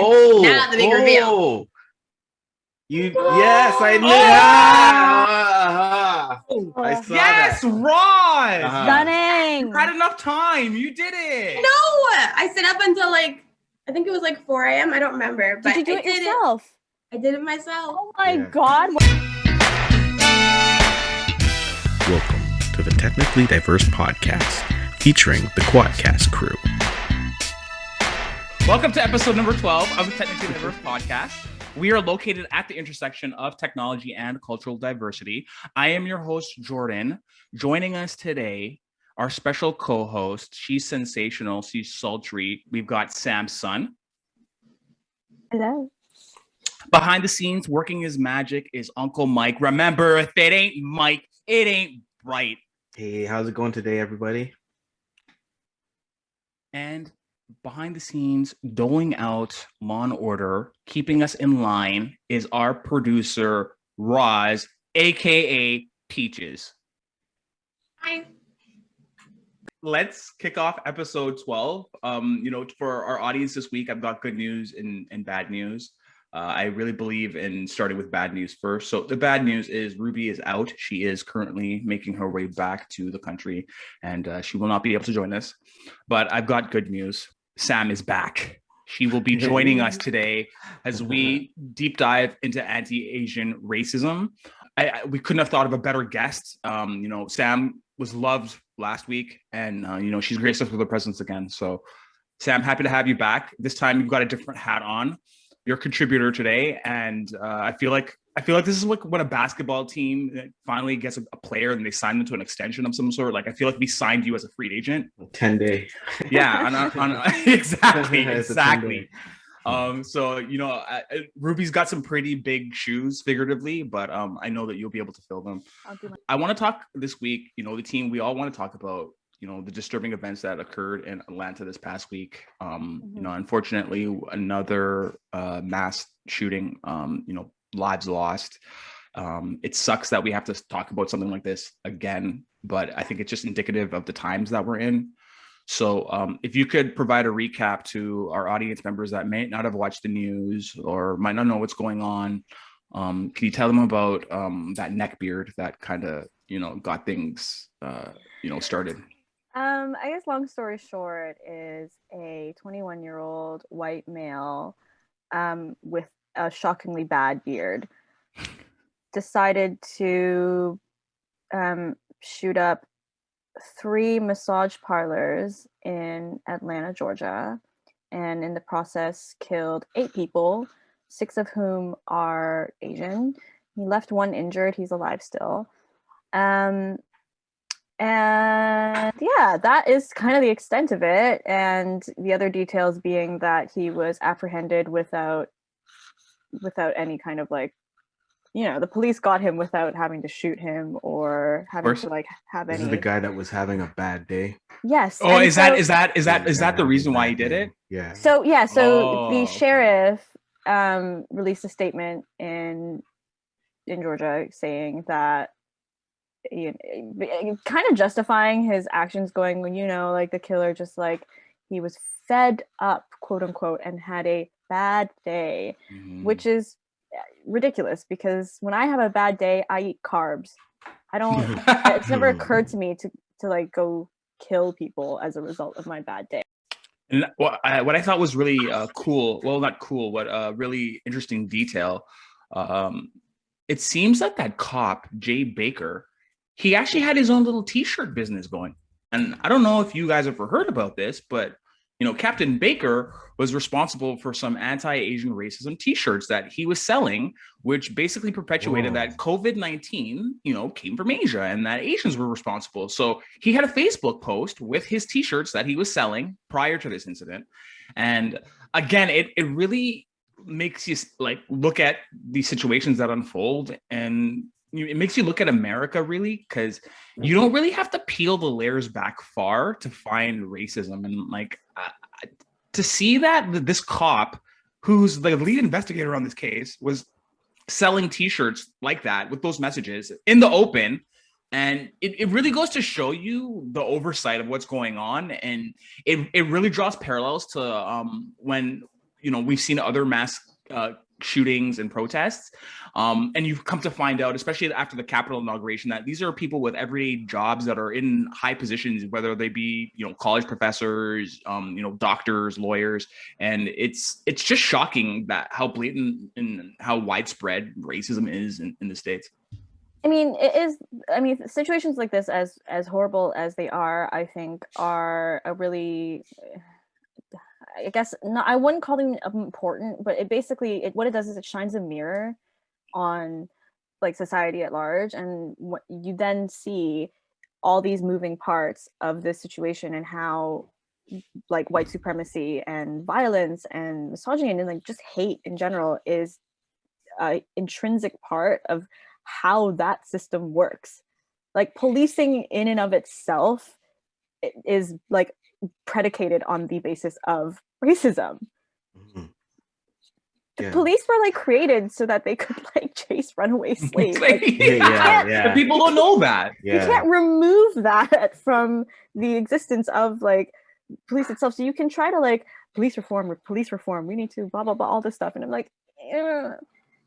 Now the big reveal. Yes, I knew. I saw yes, that. Roz. Stunning. You had enough time. You did it. No, I stayed up until I think it was 4 a.m. I don't remember. But Did you do it yourself? I did it myself. Oh my God. Welcome to the Technically Diverse Podcast, featuring the Quadcast crew. Welcome to episode number 12 of the Technically Diverse Podcast. We are located at the intersection of technology and cultural diversity. I am your host, Jordan. Joining us today, our special co-host. She's sensational. She's sultry. We've got Sam Sun. Hello. Behind the scenes, working his magic is Uncle Mike. Remember, if it ain't Mike, it ain't right. Hey, how's it going today, everybody? And behind the scenes, doling out Law and Order, keeping us in line, is our producer, Roz, aka Peaches. Hi. Let's kick off episode 12. For our audience this week, I've got good news and bad news. I really believe in starting with bad news first. So the bad news is Ruby is out. She is currently making her way back to the country, and she will not be able to join us. But I've got good news. Sam is back. She will be joining us today as we deep dive into anti-Asian racism. We couldn't have thought of a better guest. Sam was loved last week, and she's graced us with her presence again. So, Sam, happy to have you back. This time you've got a different hat on. You're a contributor today, and I feel like this is like when a basketball team finally gets a player and they sign them to an extension of some sort. Like, I feel like we signed you as a free agent. 10-day. Yeah, exactly. Ruby's got some pretty big shoes, figuratively, but I know that you'll be able to fill them. I want to talk this week. The team, we all want to talk about the disturbing events that occurred in Atlanta this past week. Unfortunately, another mass shooting. Lives lost. It sucks that we have to talk about something like this again, but I think it's just indicative of the times that we're in. So if you could provide a recap to our audience members that may not have watched the news or might not know what's going on, can you tell them about that neckbeard that kind of, got things, started? I guess long story short is a 21-year-old white male with a shockingly bad beard decided to shoot up 3 massage parlors in Atlanta, Georgia, and in the process killed 8 people, 6 of whom are Asian. He left 1 injured. He's alive still. And yeah, that is kind of the extent of it. And the other details being that he was apprehended without any kind of the police got him without having to shoot him or having to have any. This is the guy that was having a bad day. Yes. Oh, is that the reason why he did it? Yeah. So the sheriff released a statement in Georgia saying that, kind of justifying his actions, going, the killer just he was fed up, quote unquote, and had a bad day, which is ridiculous because when I have a bad day, I eat carbs. I don't. It's never occurred to me to go kill people as a result of my bad day. And what I thought was really cool, well, not cool, but a really interesting detail. It seems that cop, Jay Baker, he actually had his own little T-shirt business going. And I don't know if you guys ever heard about this, but Captain Baker was responsible for some anti-Asian racism T-shirts that he was selling, which basically perpetuated that COVID-19, came from Asia and that Asians were responsible. So he had a Facebook post with his T-shirts that he was selling prior to this incident. And again, it really makes you look at these situations that unfold, and it makes you look at America, really, because you don't really have to peel the layers back far to find racism. And to see that this cop, who's the lead investigator on this case, was selling T-shirts like that with those messages in the open, and it really goes to show you the oversight of what's going on. And it really draws parallels to when we've seen other mass shootings and protests. And you've come to find out, especially after the Capitol inauguration, that these are people with everyday jobs that are in high positions, whether they be, college professors, doctors, lawyers. And it's just shocking that how blatant and how widespread racism is in the States. I mean, it is. I mean, situations like this, as horrible as they are, I think are a really, I guess, not, I wouldn't call them important, but what it does is it shines a mirror on like society at large, and what you then see all these moving parts of this situation and how like white supremacy and violence and misogyny and like just hate in general is an intrinsic part of how that system works. Like policing in and of itself is like predicated on the basis of racism. Mhm. The Yeah. police were like created so that they could like chase runaway slaves. Like, Yeah. But people don't know that. Yeah. you can't remove that from the existence of like police itself. So you can try to like police reform, we need to blah blah blah, all this stuff, and I'm like,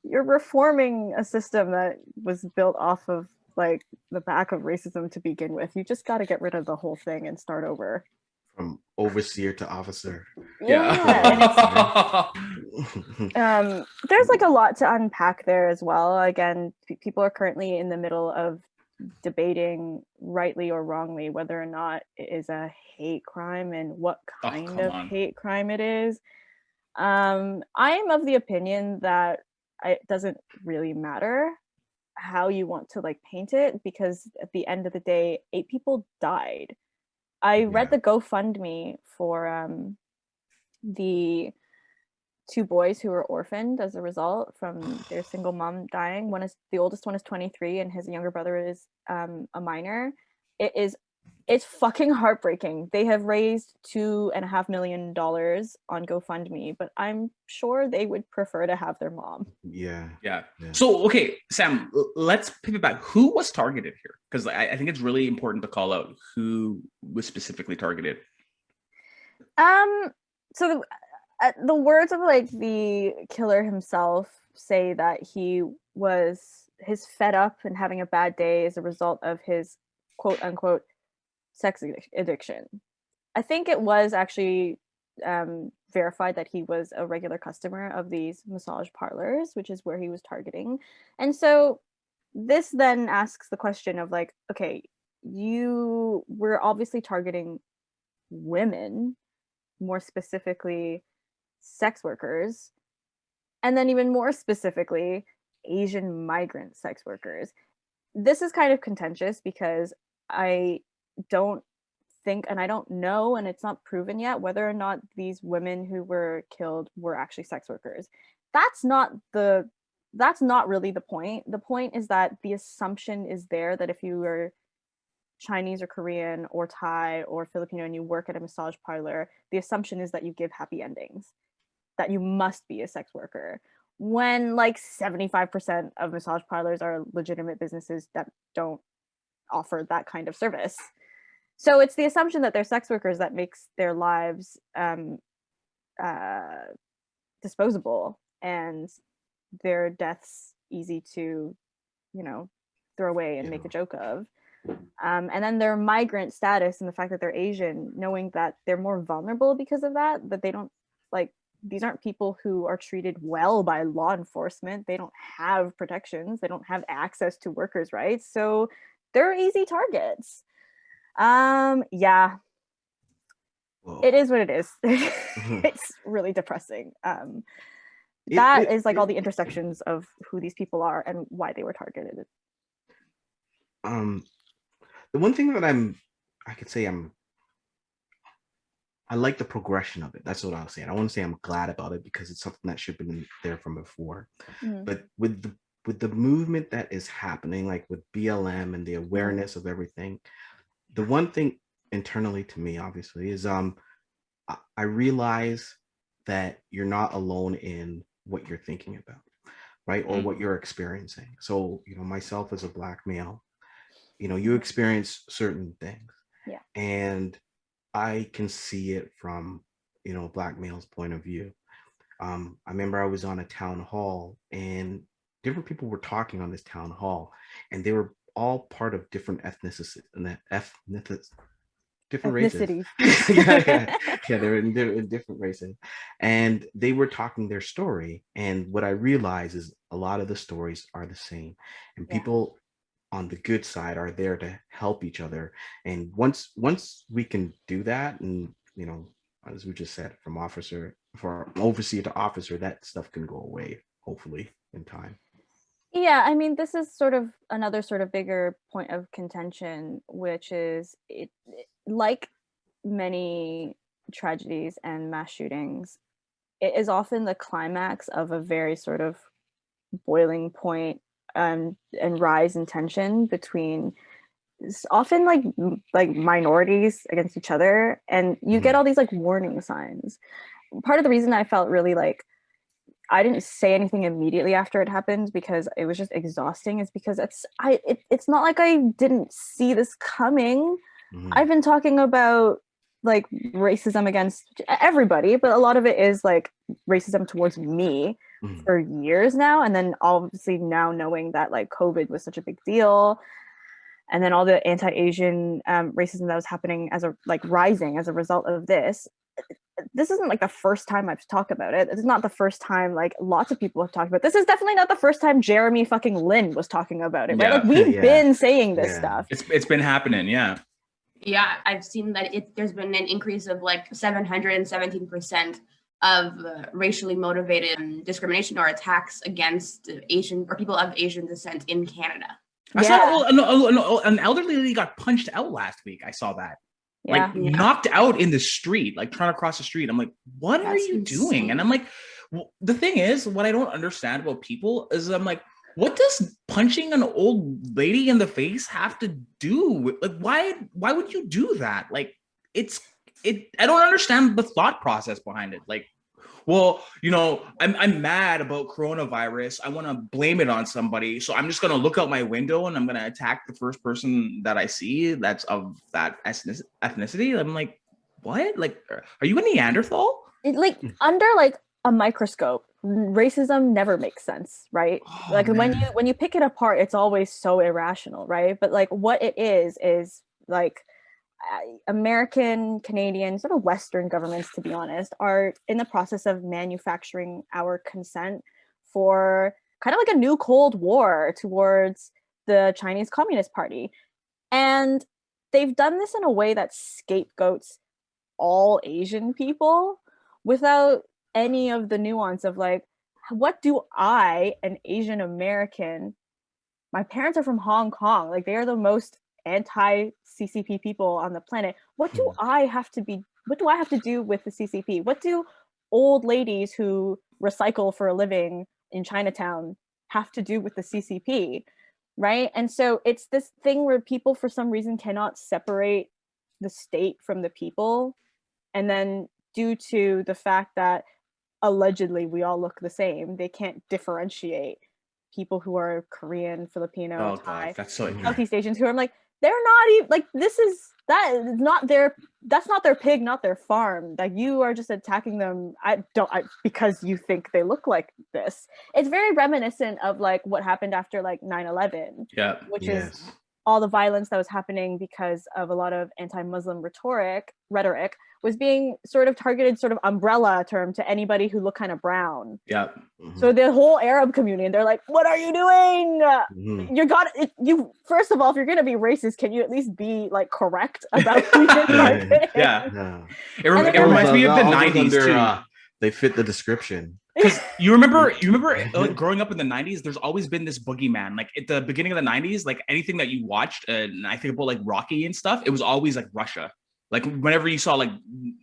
you're reforming a system that was built off of like the back of racism to begin with. You just got to get rid of the whole thing and start over. From overseer to officer. Yeah. There's like a lot to unpack there as well. Again, people are currently in the middle of debating, rightly or wrongly, whether or not it is a hate crime and what kind of hate crime it is. I am of the opinion that it doesn't really matter how you want to like paint it, because at the end of the day, 8 people died. I read the GoFundMe for the 2 boys who were orphaned as a result from their single mom dying. The oldest one is 23 and his younger brother is a minor. It's fucking heartbreaking. They have raised $2.5 million on GoFundMe, but I'm sure they would prefer to have their mom. Yeah. So, okay, Sam, let's pivot back. Who was targeted here? Because I think it's really important to call out who was specifically targeted. So the words of like the killer himself say that his fed up and having a bad day as a result of his quote unquote sex addiction. I think it was actually verified that he was a regular customer of these massage parlors, which is where he was targeting. And so this then asks the question of like, okay, you were obviously targeting women, more specifically sex workers, and then even more specifically Asian migrant sex workers. This is kind of contentious because I don't think, and I don't know, and it's not proven yet, whether or not these women who were killed were actually sex workers. That's not really the point. The point is that the assumption is there that if you were Chinese or Korean or Thai or Filipino and you work at a massage parlor, the assumption is that you give happy endings, that you must be a sex worker, when like 75% of massage parlors are legitimate businesses that don't offer that kind of service. So it's the assumption that they're sex workers that makes their lives disposable and their deaths easy to, throw away and make a joke of. And then their migrant status and the fact that they're Asian, knowing that they're more vulnerable because of that they don't like, these aren't people who are treated well by law enforcement. They don't have protections. They don't have access to workers' rights. So they're easy targets. Yeah. Whoa. It is what it is. It's really depressing. That is like all the intersections of who these people are and why they were targeted. The one thing that I like the progression of it. That's what I was saying. I want to say I'm glad about it because it's something that should have been there from before. Mm-hmm. But with the movement that is happening, like with BLM and the awareness of everything, the one thing internally to me, obviously, is I realize that you're not alone in what you're thinking about, right? Or what you're experiencing. So, myself as a Black male, you experience certain things. Yeah. And I can see it from, Black male's point of view. I remember I was on a town hall and different people were talking on this town hall, and they were all part of different different races. Ethnicities. Yeah, they're in different races, and they were talking their story. And what I realized is a lot of the stories are the same, and people on the good side are there to help each other. And once we can do that, and as we just said, from overseer to officer, that stuff can go away, hopefully, in time. Yeah, I mean, this is sort of another sort of bigger point of contention, which is like many tragedies and mass shootings, it is often the climax of a very sort of boiling point and rise in tension between often like minorities against each other, and you get all these like warning signs. Part of the reason I felt really like I didn't say anything immediately after it happened because it was just exhausting is because it's not like I didn't see this coming. I've been talking about like racism against everybody, but a lot of it is like racism towards me for years now. And then obviously now knowing that like COVID was such a big deal, and then all the anti-Asian racism that was happening as a like rising as a result of this isn't like the first time I've talked about it. It's not the first time like lots of people have talked about it. This is definitely not the first time Jeremy fucking Lin was talking about it, right? Like we've been saying this stuff. It's been happening, yeah. Yeah, I've seen that there's been an increase of like 717% of racially motivated discrimination or attacks against Asian or people of Asian descent in Canada. I saw an elderly lady got punched out last week. I saw that. Like knocked out in the street, like trying to cross the street. I'm like, what are you doing? And I'm like, the thing is, what I don't understand about people is I'm like, what does punching an old lady in the face have to do with, like, why would you do that? Like, I don't understand the thought process behind it. Like, well, I'm mad about coronavirus. I want to blame it on somebody. So I'm just going to look out my window and I'm going to attack the first person that I see that's of that ethnicity. I'm like, what? Like, are you a Neanderthal? Under like a microscope, racism never makes sense, right? Oh, like man. when you pick it apart, it's always so irrational, right? But like what it is like American, Canadian, sort of Western governments, to be honest, are in the process of manufacturing our consent for kind of like a new Cold War towards the Chinese Communist Party. And they've done this in a way that scapegoats all Asian people without any of the nuance of like, what do I, an Asian American, my parents are from Hong Kong, like they are the most anti-CCP people on the planet. What do I have to do with the CCP? What do old ladies who recycle for a living in Chinatown have to do with the CCP? Right? And so it's this thing where people for some reason cannot separate the state from the people. And then due to the fact that allegedly we all look the same, they can't differentiate people who are Korean, Filipino, Thai, that's so Southeast Asians who are like, they're not even like, that's not their pig, not their farm. Like you are just attacking them. Because you think they look like this. It's very reminiscent of like what happened after like 9/11, which is all the violence that was happening because of a lot of anti-Muslim rhetoric was being sort of targeted, sort of umbrella term to anybody who looked kind of brown. So the whole Arab community, and they're like, what are you doing? You first of all, if you're going to be racist, can you at least be like correct about who you're targeting? It reminds me of the 90s too. They fit the description. Because you remember like, growing up in the 90s, there's always been this boogeyman. Like at the beginning of the 90s, like anything that you watched, and I think about like Rocky and stuff, it was always like Russia. Like whenever you saw like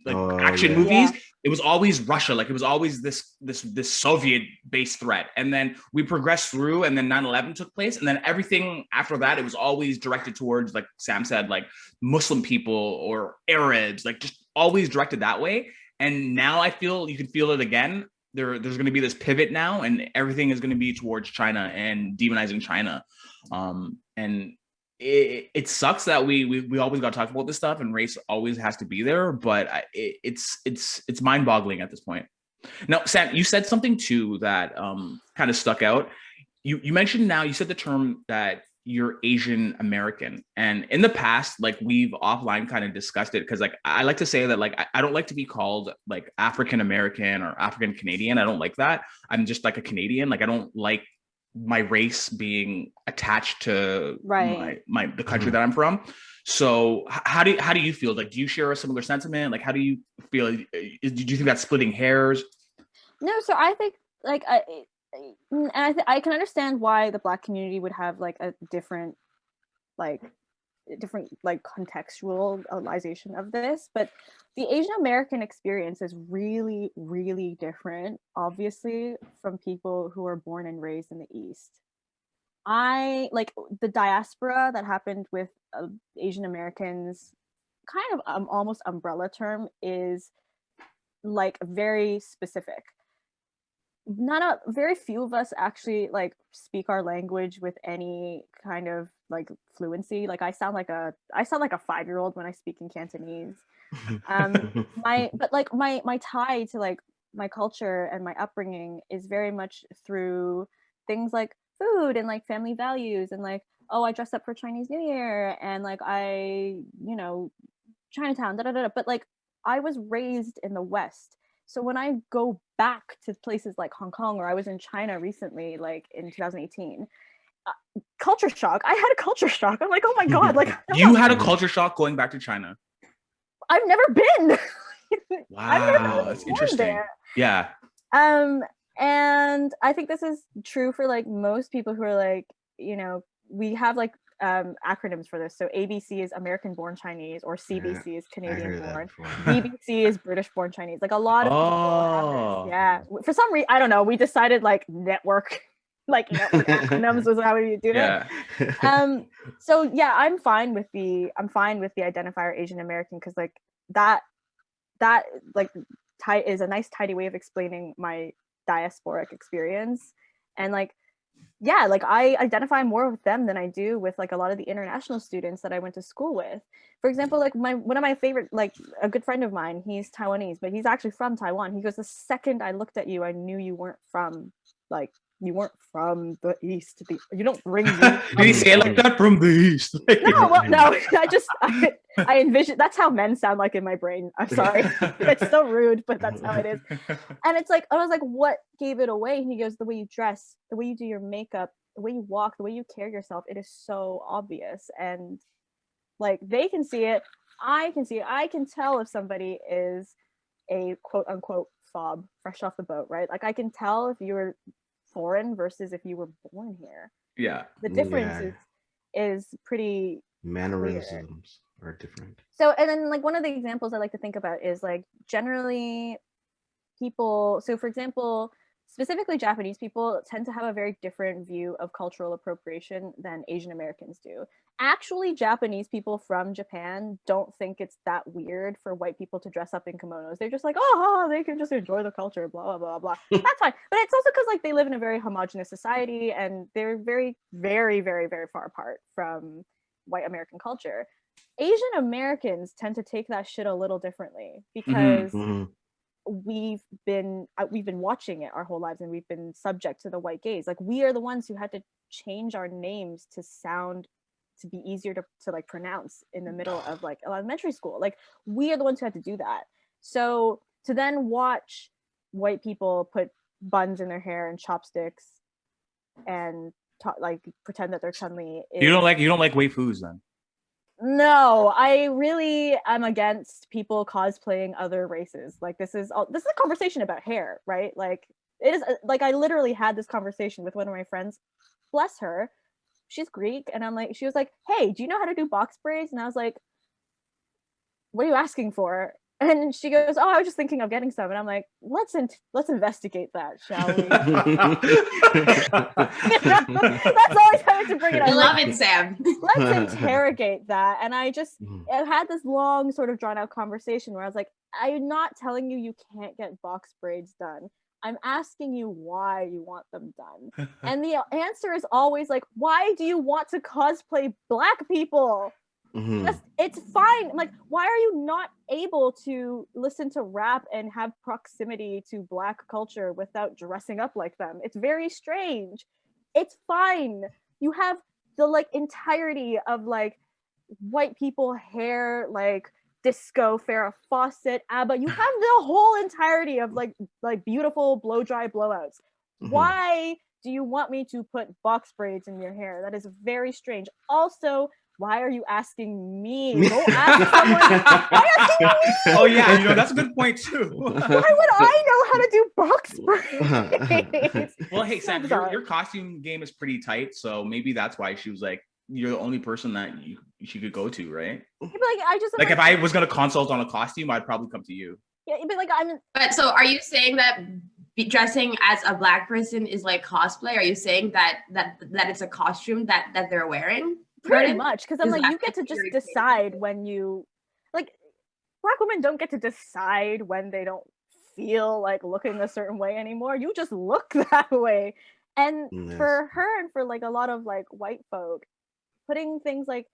action movies, it was always Russia. Like it was always this Soviet-based threat. And then we progressed through, and then 9/11 took place, and then everything after that, it was always directed towards, like Sam said, like Muslim people or Arabs, like just always directed that way. And now I feel you can feel it again. There's going to be this pivot now, and everything is going to be towards China and demonizing China. And it sucks that we always got to talk about this stuff, and race always has to be there. But it's mind-boggling at this point. Now, Sam, you said something too that kind of stuck out. You mentioned you said the term that you're Asian American. And in the past, like we've offline kind of discussed it because like I like to say that like I don't like to be called like African American or African Canadian. I don't like that. I'm just like a Canadian. Like I don't like my race being attached to the country that I'm from. So how do you feel? Like, do you share a similar sentiment? Like, how do you feel? Do you think that's splitting hairs? No, so I think like I can understand why the Black community would have like a different contextualization of this, but the Asian American experience is really, really different, obviously, from people who are born and raised in the East. I like the diaspora that happened with Asian Americans, kind of almost umbrella term, is like very specific. Very few of us actually like speak our language with any kind of like fluency. Like I sound like a 5-year-old when I speak in Cantonese. My tie to like my culture and my upbringing is very much through things like food and like family values and like, oh, I dress up for Chinese New Year and like Chinatown, but like I was raised in the West. So when I go back to places like Hong Kong, or I was in China recently, like in 2018, culture shock. I had a culture shock. I'm like, oh my God. Like you had a culture shock going back to China? I've never been. Wow, that's interesting. There. Yeah. And I think this is true for like most people who are like, we have like acronyms for this. So ABC is American born Chinese, or CBC is Canadian born. BBC is British born Chinese. Like a lot of people have this. Yeah. For some reason, I don't know. We decided like network acronyms was how we do it. So yeah, I'm fine with the identifier Asian American, because like that like is a nice tidy way of explaining my diasporic experience. And like, yeah, like I identify more with them than I do with like a lot of the international students that I went to school with. For example, like one of my favorite, like a good friend of mine, he's Taiwanese, but he's actually from Taiwan. He goes, the second I looked at you, I knew you weren't from the East. You don't bring me. Did he say it like that, from the East? No. I envision, that's how men sound like in my brain. I'm sorry. It's so rude, but that's how it is. And it's like, I was like, what gave it away? And he goes, the way you dress, the way you do your makeup, the way you walk, the way you carry yourself, it is so obvious. And like, they can see it. I can see it. I can tell if somebody is a quote unquote fob, fresh off the boat, right? Like I can tell if you were foreign versus if you were born here. Yeah. The difference is pretty mannerisms clear. Are different. So, and then like one of the examples I like to think about is like generally people, so for example, specifically Japanese people tend to have a very different view of cultural appropriation than Asian Americans do. Actually, Japanese people from Japan don't think it's that weird for white people to dress up in kimonos. They're just like, oh, they can just enjoy the culture, blah, blah, blah, blah. That's fine. But it's also because like they live in a very homogenous society and they're very, very, very, very far apart from white American culture. Asian Americans tend to take that shit a little differently because we've been watching it our whole lives and we've been subject to the white gaze. Like we are the ones who had to change our names to be easier to like pronounce in the middle of like elementary school. Like we are the ones who had to do that. So to then watch white people put buns in their hair and chopsticks and like pretend that they're Chun-Li. You don't like waifus then? No, I really am against people cosplaying other races. Like this is a conversation about hair, right? Like it is like I literally had this conversation with one of my friends. Bless her. She's Greek, and she was like, hey, do you know how to do box braids? And I was like, what are you asking for? And she goes, oh, I was just thinking of getting some. And I'm like, let's investigate that, shall we? That's always how I have to bring it up. I love it, Sam. Let's interrogate that. And I had this long sort of drawn out conversation where I was like, I'm not telling you can't get box braids done. I'm asking you why you want them done. And the answer is always like, why do you want to cosplay Black people? It's fine. Like, why are you not able to listen to rap and have proximity to Black culture without dressing up like them? It's very strange. It's fine. You have the like entirety of like white people hair, like disco, Farrah Fawcett, ABBA. You have the whole entirety of like beautiful blow dry blowouts. Why do you want me to put box braids in your hair? That is very strange. Also, why are you asking me? Go ask someone. Why asking me? Oh yeah, that's a good point too. Why would I know how to do box braids? Well, hey Sam, your costume game is pretty tight, so maybe that's why she was like, you're the only person that she could go to, right? But I just if I was gonna consult on a costume, I'd probably come to you. Yeah, but But so, are you saying that dressing as a Black person is like cosplay? Are you saying that it's a costume that they're wearing? Pretty much, because I'm like, you get to just decide when you like. Black women don't get to decide when they don't feel like looking a certain way anymore. You just look that way. And for her and for like a lot of like white folk, putting things like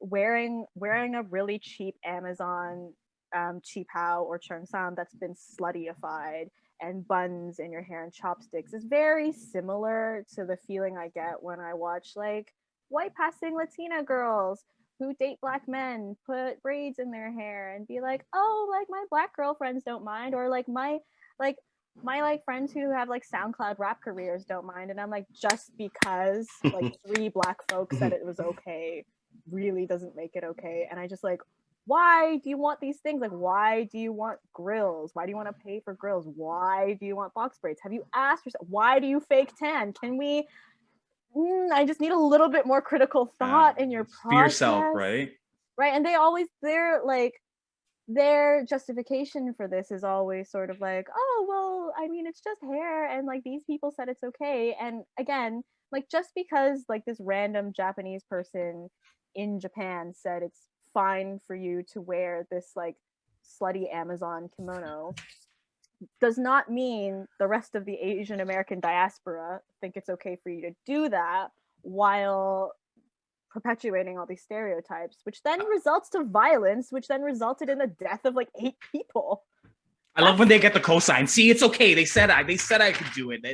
wearing a really cheap Amazon cheapao or cheongsam that's been sluttyified and buns in your hair and chopsticks is very similar to the feeling I get when I watch like white passing Latina girls who date Black men put braids in their hair and be like, oh, like my Black girlfriends don't mind, or like my friends who have like SoundCloud rap careers don't mind. And I'm like, just because like 3 Black folks said it was okay really doesn't make it okay. And I just like, why do you want these things? Like, why do you want grills? Why do you want to pay for grills? Why do you want box braids? Have you asked yourself, why do you fake tan? Can we I just need a little bit more critical thought in your process. For yourself, right? Right. And their justification for this is always sort of like, oh, well, I mean, it's just hair. And like, these people said it's okay. And again, like, just because like this random Japanese person in Japan said it's fine for you to wear this like slutty Amazon kimono does not mean the rest of the Asian American diaspora think it's okay for you to do that while perpetuating all these stereotypes, which then results to violence, which then resulted in the death of like 8 people. I love when they get the cosign. See, it's okay. They said I could do it.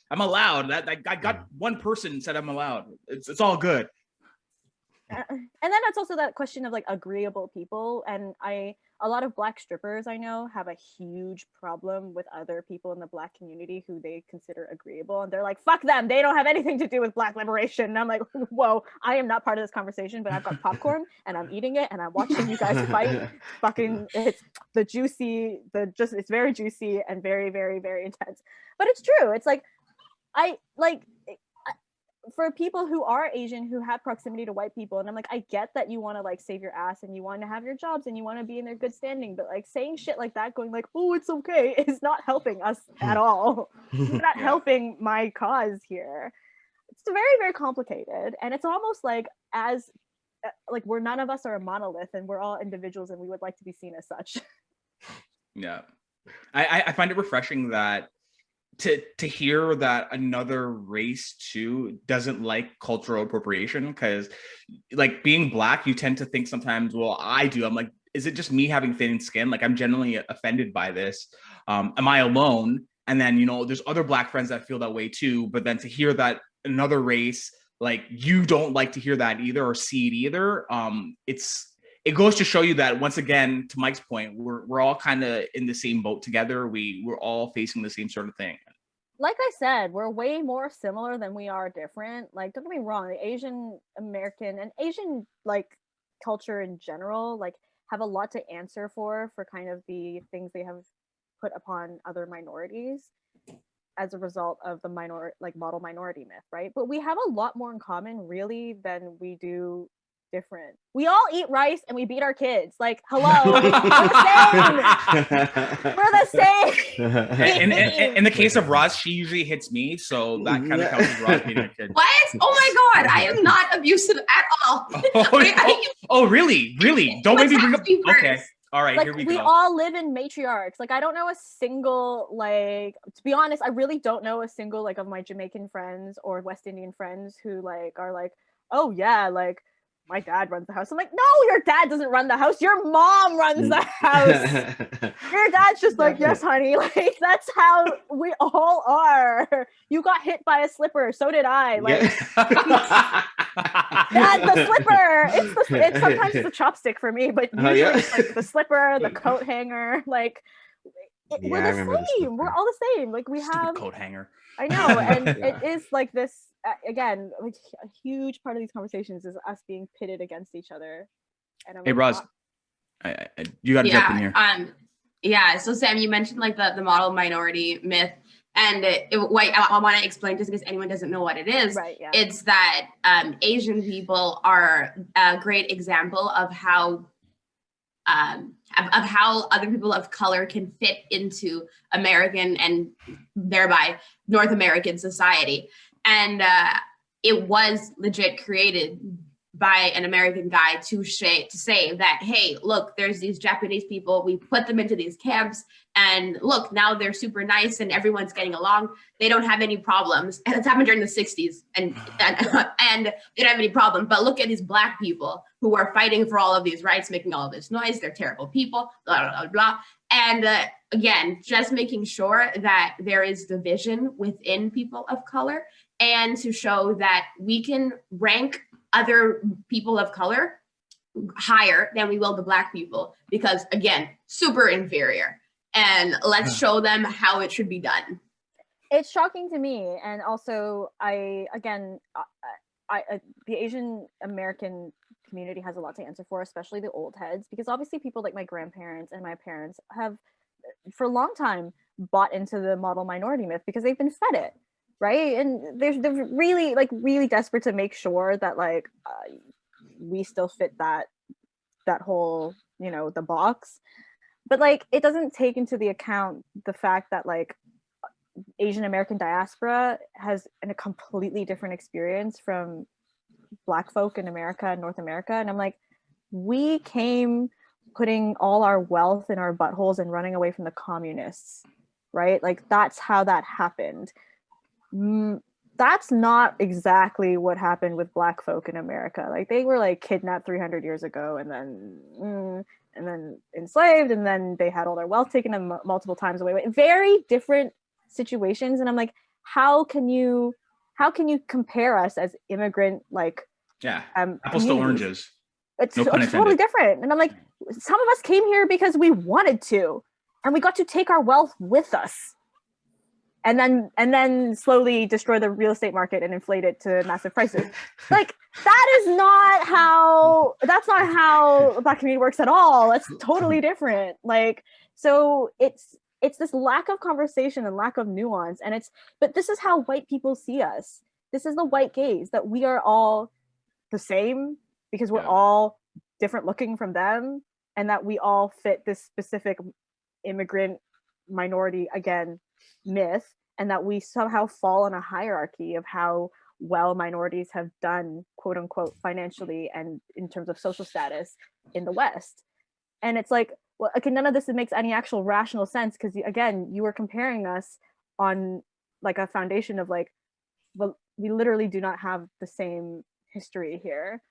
I'm allowed. I got one person said I'm allowed. It's all good. And then that's also that question of like agreeable people, and a lot of Black strippers I know have a huge problem with other people in the Black community who they consider agreeable, and they're like, fuck them, they don't have anything to do with Black liberation. And I'm like, whoa, I am not part of this conversation, but I've got popcorn and I'm eating it and I'm watching you guys fight. Fucking, it's very juicy and very, very, very intense. But it's true. It's like, for people who are Asian who have proximity to white people, and I'm like, I get that you want to like save your ass and you want to have your jobs and you want to be in their good standing, but like saying shit like that, going like, oh, it's okay, is not helping us at all. You're not helping my cause here. It's very, very complicated, and it's almost like we're none of us are a monolith, and we're all individuals, and we would like to be seen as such. Yeah, I find it refreshing that to hear that another race too doesn't like cultural appropriation, because like being Black, you tend to think sometimes, well, I do, I'm like, is it just me having thin skin? Like, I'm generally offended by this. Am I alone? And then, there's other Black friends that feel that way too. But then to hear that another race, like, you don't like to hear that either or see it either, it goes to show you that, once again, to Mike's point, we're all kind of in the same boat together. We're all facing the same sort of thing. Like I said, we're way more similar than we are different. Like, don't get me wrong, the Asian American and Asian like culture in general, like, have a lot to answer for kind of the things they have put upon other minorities as a result of the model minority myth, right? But we have a lot more in common, really, than we do different. We all eat rice and we beat our kids. Like, hello, we're the same. In the case of Roz, she usually hits me, so that kind of counts as Roz beating a kid. What? Oh my God, I am not abusive at all. Really? Don't make me bring up. Okay. All right, like, here we go. We all live in matriarchs. Like, I don't know a single, like, to be honest, I really don't know a single, like, of my Jamaican friends or West Indian friends who, like, are like, oh yeah, like, my dad runs the house. I'm like, no, your dad doesn't run the house. Your mom runs the house. Your dad's just like, yes, honey. Like, that's how we all are. You got hit by a slipper. So did I. Like, Dad, the slipper. It's sometimes it's a chopstick for me, but usually it's like the slipper, the coat hanger. Like, we're the same. We're all the same. Like, we have coat hanger. I know, and it is like this again. Like a huge part of these conversations is us being pitted against each other. And I'm hey, Roz, you got to jump in here. So Sam, you mentioned like the model minority myth, and I want to explain just in case anyone doesn't know what it is. Right. Yeah. It's that Asian people are a great example of how other people of color can fit into American and thereby North American society. And it was legit created by an American guy to say that, hey, look, there's these Japanese people, we put them into these camps, and look, now they're super nice and everyone's getting along. They don't have any problems. And it's happened during the 60s and they don't have any problem. But look at these Black people who are fighting for all of these rights, making all of this noise. They're terrible people, blah, blah, blah, blah. And again, just making sure that there is division within people of color, and to show that we can rank other people of color higher than we will the Black people, because again, super inferior. And let's show them how it should be done. It's shocking to me. And also the Asian American community has a lot to answer for, especially the old heads, because obviously people like my grandparents and my parents have for a long time bought into the model minority myth because they've been fed it, right? And they're really desperate to make sure that like we still fit that whole, the box. But like it doesn't take into the account the fact that like Asian American diaspora has a completely different experience from Black folk in America and North America. And I'm like, we came putting all our wealth in our buttholes and running away from the communists, right? Like that's how that happened. That's not exactly what happened with Black folk in America. Like they were like kidnapped 300 years ago and then enslaved, and then they had all their wealth taken multiple times away. Very different situations. And I'm like, how can you compare us as immigrant apples to oranges? It's totally different. And I'm like, some of us came here because we wanted to, and we got to take our wealth with us, and then slowly destroy the real estate market and inflate it to massive prices. Like that's not how the Black community works at all. It's totally different. Like, so it's this lack of conversation and lack of nuance. And but this is how white people see us. This is the white gaze, that we are all the same because we're all different looking from them, and that we all fit this specific immigrant minority, again, myth, and that we somehow fall in a hierarchy of how well minorities have done, quote unquote, financially and in terms of social status in the West. And it's like, well, okay, none of this makes any actual rational sense, because again, you are comparing us on like a foundation of like, well, we literally do not have the same history here.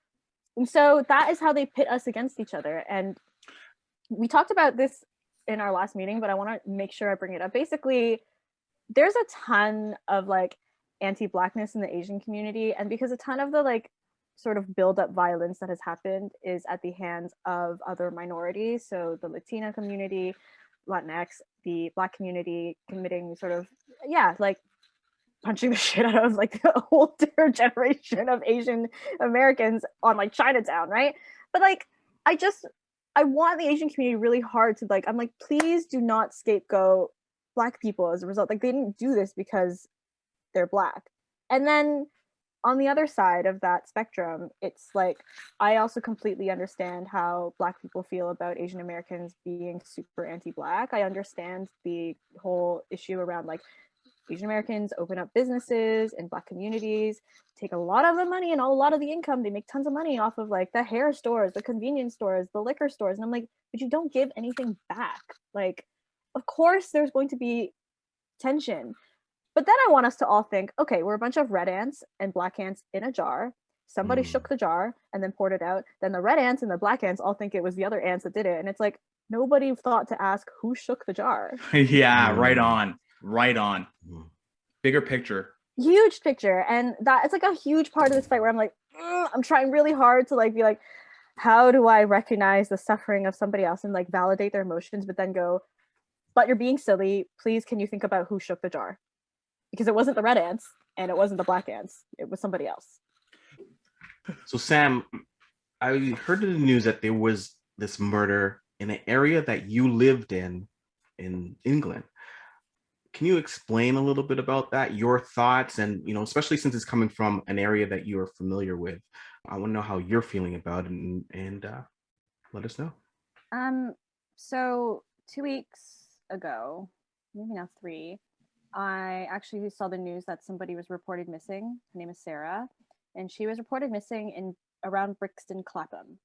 And so that is how they pit us against each other. And we talked about this in our last meeting, but I want to make sure I bring it up. Basically, there's a ton of like anti-Blackness in the Asian community, and because a ton of the like sort of build-up violence that has happened is at the hands of other minorities, so the Latina community, Latinx, the Black community, committing sort of like punching the shit out of like the older generation of Asian Americans on like Chinatown, right? But like I want the Asian community really hard to like, I'm like, please do not scapegoat Black people as a result. Like they didn't do this because they're Black. And then on the other side of that spectrum, it's like, I also completely understand how Black people feel about Asian Americans being super anti-Black. I understand the whole issue around like Asian Americans open up businesses in Black communities, take a lot of the money and a lot of the income. They make tons of money off of like the hair stores, the convenience stores, the liquor stores. And I'm like, but you don't give anything back. Like, of course there's going to be tension. But then I want us to all think, okay, we're a bunch of red ants and Black ants in a jar. Somebody shook the jar and then poured it out. Then the red ants and the black ants all think it was the other ants that did it. And it's like, nobody thought to ask who shook the jar. Yeah, right on. Bigger picture. Huge picture. And that it's like a huge part of this fight where I'm like, I'm trying really hard to like be like, how do I recognize the suffering of somebody else and like validate their emotions, but then go, but you're being silly. Please, can you think about who shook the jar? Because it wasn't the red ants and it wasn't the black ants. It was somebody else. So Sam, I heard in the news that there was this murder in an area that you lived in England. Can you explain a little bit about that, your thoughts, and, you know, especially since it's coming from an area that you're familiar with? I want to know how you're feeling about it, and let us know. So 2 weeks ago, maybe now 3, I actually saw the news that somebody was reported missing. Her name is Sarah, and she was reported missing in around Brixton, Clapham.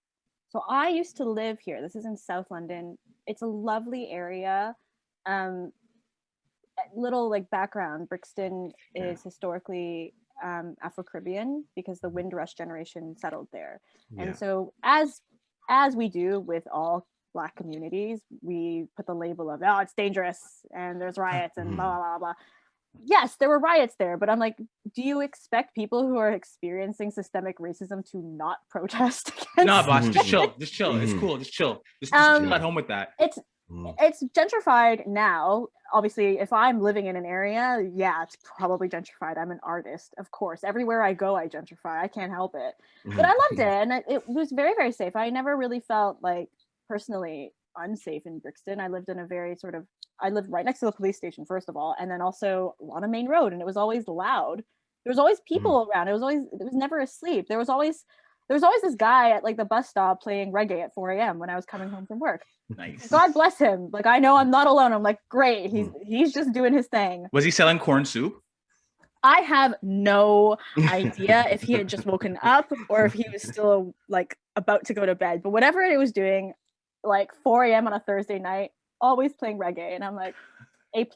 So I used to live here. This is in South London. It's a lovely area. Little like background, Brixton is historically Afro-Caribbean because the Windrush generation settled there. And so as we do with all Black communities, we put the label of, oh, it's dangerous and there's riots and blah, blah, blah, blah. Yes, there were riots there, but I'm like, do you expect people who are experiencing systemic racism to not protest against? No, boss, just chill. It's cool. Just chill. Just chill at home with that. It's gentrified now. Obviously, if I'm living in an area, yeah, it's probably gentrified. I'm an artist, of course. Everywhere I go, I gentrify. I can't help it. But I loved it, and it was very, very safe. I never really felt like personally unsafe in Brixton. I lived in a very I lived right next to the police station, first of all, and then also on a main road, and it was always loud. There was always people around. It was never asleep. There was always this guy at like the bus stop playing reggae at 4 a.m. when I was coming home from work. Nice. God bless him. Like, I know I'm not alone. I'm like, great. He's just doing his thing. Was he selling corn soup? I have no idea if he had just woken up or if he was still like about to go to bed. But whatever it was doing, like 4 a.m. on a Thursday night, always playing reggae. And I'm like, A+.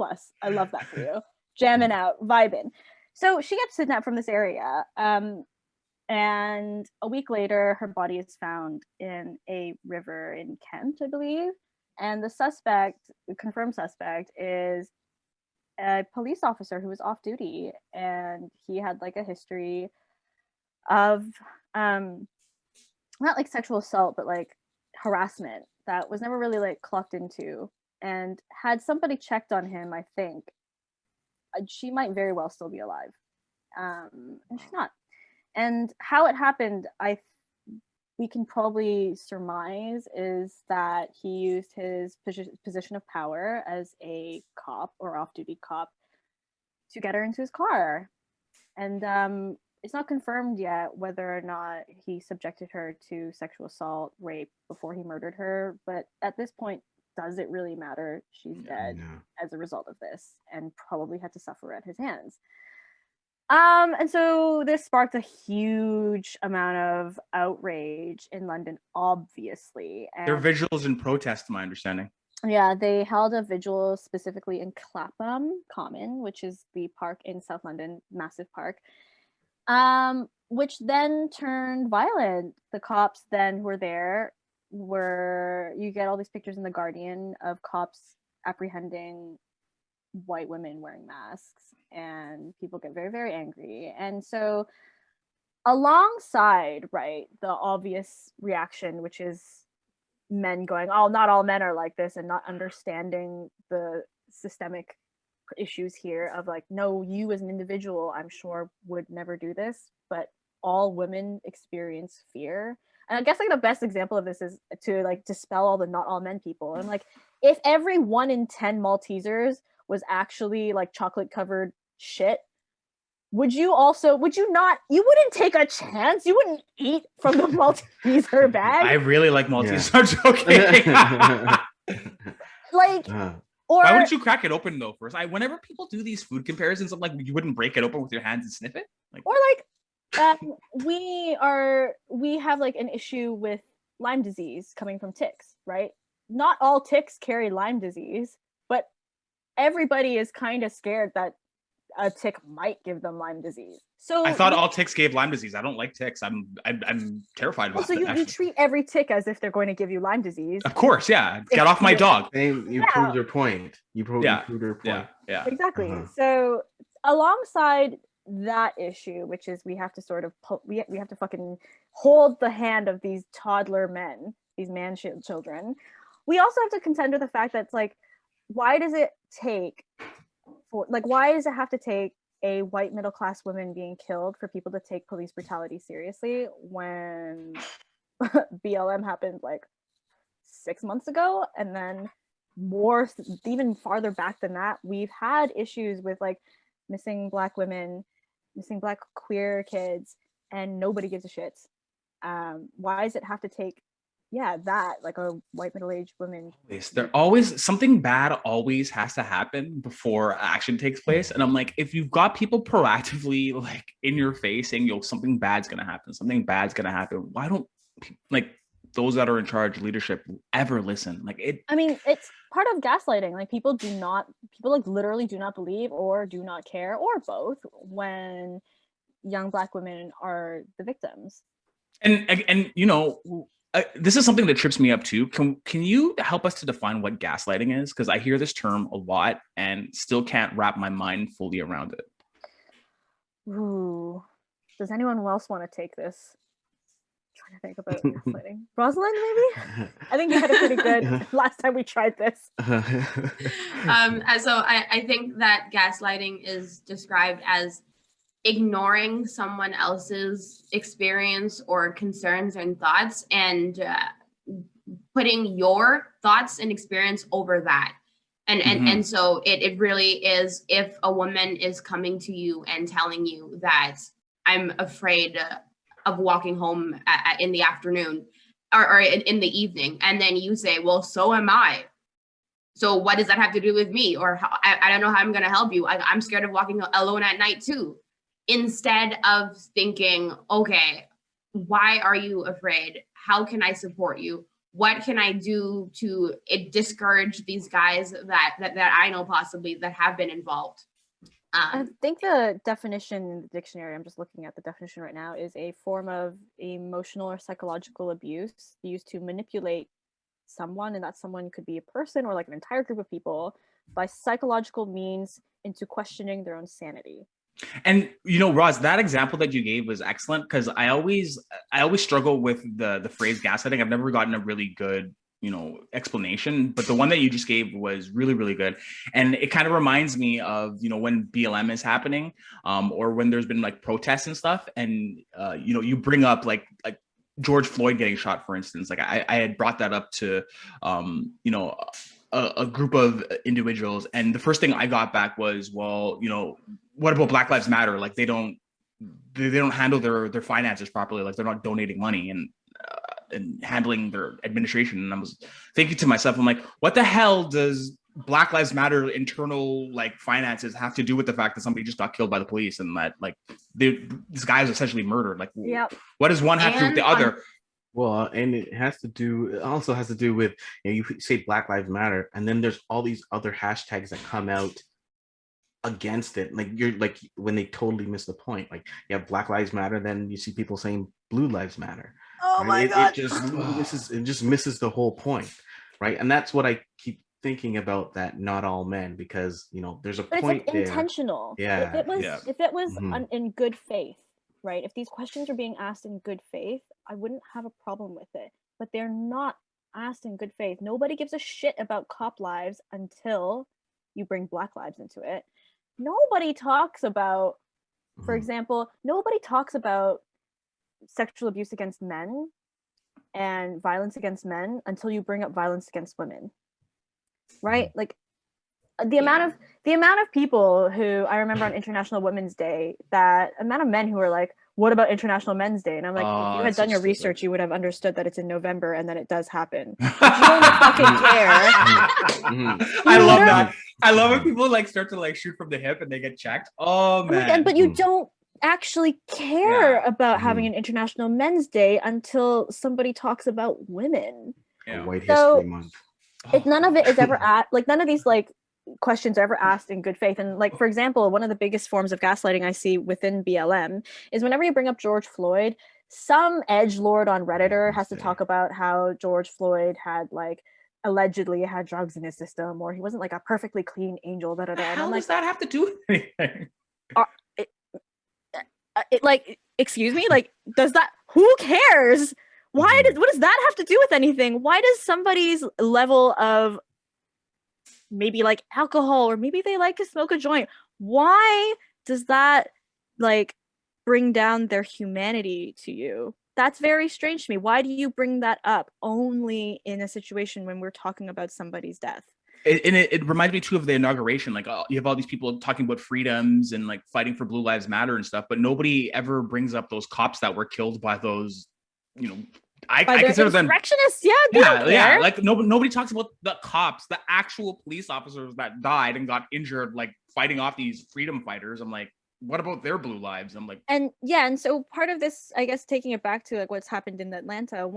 I love that for you. Jamming out, vibing. So she gets kidnapped from this area. And a week later, her body is found in a river in Kent, I believe. And the confirmed suspect, is a police officer who was off duty. And he had like a history of, not like sexual assault, but like harassment that was never really like clocked into. And had somebody checked on him, I think, she might very well still be alive. And she's not. And how it happened, we can probably surmise, is that he used his position of power as a cop or off-duty cop to get her into his car. And it's not confirmed yet whether or not he subjected her to sexual assault, rape before he murdered her. But at this point, does it really matter? She's dead as a result of this and probably had to suffer at his hands. And so this sparked a huge amount of outrage in London, obviously. And there are vigils and protests, my understanding. Yeah, they held a vigil specifically in Clapham Common, which is the park in South London, massive park, which then turned violent. The cops then who were there you get all these pictures in The Guardian of cops apprehending white women wearing masks, and people get very, very angry. And so alongside, right, the obvious reaction, which is men going, oh, not all men are like this, and not understanding the systemic issues here of like, no, you as an individual, I'm sure would never do this, but all women experience fear. And I guess like the best example of this is to like dispel all the not all men people. And like, if every 1 in 10 Maltesers was actually like chocolate covered shit, would you wouldn't take a chance? You wouldn't eat from the Malteser bag? I really like Maltesers. I'm joking. Like, or why wouldn't you crack it open though first? Whenever people do these food comparisons, I'm like, you wouldn't break it open with your hands and sniff it? Like, or like, we have like an issue with Lyme disease coming from ticks, right? Not all ticks carry Lyme disease, but everybody is kind of scared that a tick might give them Lyme disease. So I thought all ticks gave Lyme disease. I don't like ticks. I'm terrified about so it. you treat every tick as if they're going to give you Lyme disease. Of course, yeah. Get off my dog. You proved your point. You proved your point. Yeah. Exactly. So alongside that issue, which is we have to sort of we have to fucking hold the hand of these toddler men, these man children. We also have to contend with the fact that it's like, why does it have to take a white middle class woman being killed for people to take police brutality seriously when BLM happened like 6 months ago, and then more even farther back than that, we've had issues with like missing Black women, missing Black queer kids, and nobody gives a shit. Why does it have to take that like a white middle-aged woman? There always something bad always has to happen before action takes place, and I'm like, if you've got people proactively like in your face saying, yo, something bad's gonna happen, why don't like those that are in charge, leadership, ever listen? Like it, I mean, it's part of gaslighting. Like people like literally do not believe or do not care, or both, when young Black women are the victims. And you know, this is something that trips me up too. Can you help us to define what gaslighting is? Because I hear this term a lot and still can't wrap my mind fully around it. Ooh, does anyone else want to take this? I'm trying to think about gaslighting. Rosalind, maybe? I think you had a pretty good last time we tried this. So I think that gaslighting is described as ignoring someone else's experience or concerns and thoughts, and putting your thoughts and experience over that. And so it really is, if a woman is coming to you and telling you that I'm afraid of walking home in the afternoon or in the evening, and then you say, well, so am I. So what does that have to do with me? Or I don't know how I'm going to help you. I'm scared of walking alone at night too. Instead of thinking, okay, why are you afraid? How can I support you? What can I do to discourage these guys that I know possibly that have been involved? I think the definition in the dictionary, I'm just looking at the definition right now, is a form of emotional or psychological abuse used to manipulate someone, and that someone could be a person or like an entire group of people, by psychological means into questioning their own sanity. And you know, Roz, that example that you gave was excellent, because I always struggle with the phrase gaslighting. I've never gotten a really good, you know, explanation, but the one that you just gave was really, really good. And it kind of reminds me of, you know, when BLM is happening, or when there's been like protests and stuff, and you know, you bring up like George Floyd getting shot, for instance. Like I had brought that up to you know, a group of individuals, and the first thing I got back was, well, you know, what about Black Lives Matter? Like they don't handle their finances properly. Like they're not donating money and handling their administration. And I was thinking to myself, I'm like, what the hell does Black Lives Matter internal like finances have to do with the fact that somebody just got killed by the police, and that like this guy is essentially murdered? Like, what does one have to do with the other? Well, and it also has to do with, you know, you say Black Lives Matter, and then there's all these other hashtags that come out against it. Like you're like, when they totally miss the point. Like you have Black Lives Matter, then you see people saying Blue Lives Matter. Oh my God. It just misses the whole point, right? And that's what I keep thinking about, that not all men, because, you know, there's a point it's like intentional. Yeah. If it was in good faith, right? If these questions are being asked in good faith, I wouldn't have a problem with it. But they're not asked in good faith. Nobody gives a shit about cop lives until you bring Black lives into it. Nobody talks about, for example, nobody talks about sexual abuse against men and violence against men until you bring up violence against women, right? Like the amount of people who I remember on International Women's Day, that amount of men who were like, what about International Men's Day? And I'm like, if you had done your research, you would have understood that it's in November and that it does happen. You don't fucking care. I love that. I love when people like start to like shoot from the hip and they get checked. Oh man. But you don't actually care about having an International Men's Day until somebody talks about women. White History Month. If none of it is ever at, like, none of these like questions are ever asked in good faith. And like, for example, one of the biggest forms of gaslighting I see within BLM is whenever you bring up George Floyd, some edgelord on Redditor has to talk about how George Floyd had like allegedly had drugs in his system, or he wasn't like a perfectly clean angel. What the And hell I'm like, does that have to do with anything? like, excuse me, like, does that? Who cares? Why does what does that have to do with anything? Why does somebody's level of maybe like alcohol, or maybe they like to smoke a joint, why does that like bring down their humanity to you? That's very strange to me. Why do you bring that up only in a situation when we're talking about somebody's death? It reminds me too of the inauguration. Like, you have all these people talking about freedoms and like fighting for Blue Lives Matter and stuff, but nobody ever brings up those cops that were killed by those, you know, I consider them insurrectionists. Yeah. Like nobody talks about the cops, the actual police officers that died and got injured, like fighting off these freedom fighters. I'm like, what about their blue lives? I'm like, and so part of this, I guess, taking it back to like what's happened in Atlanta,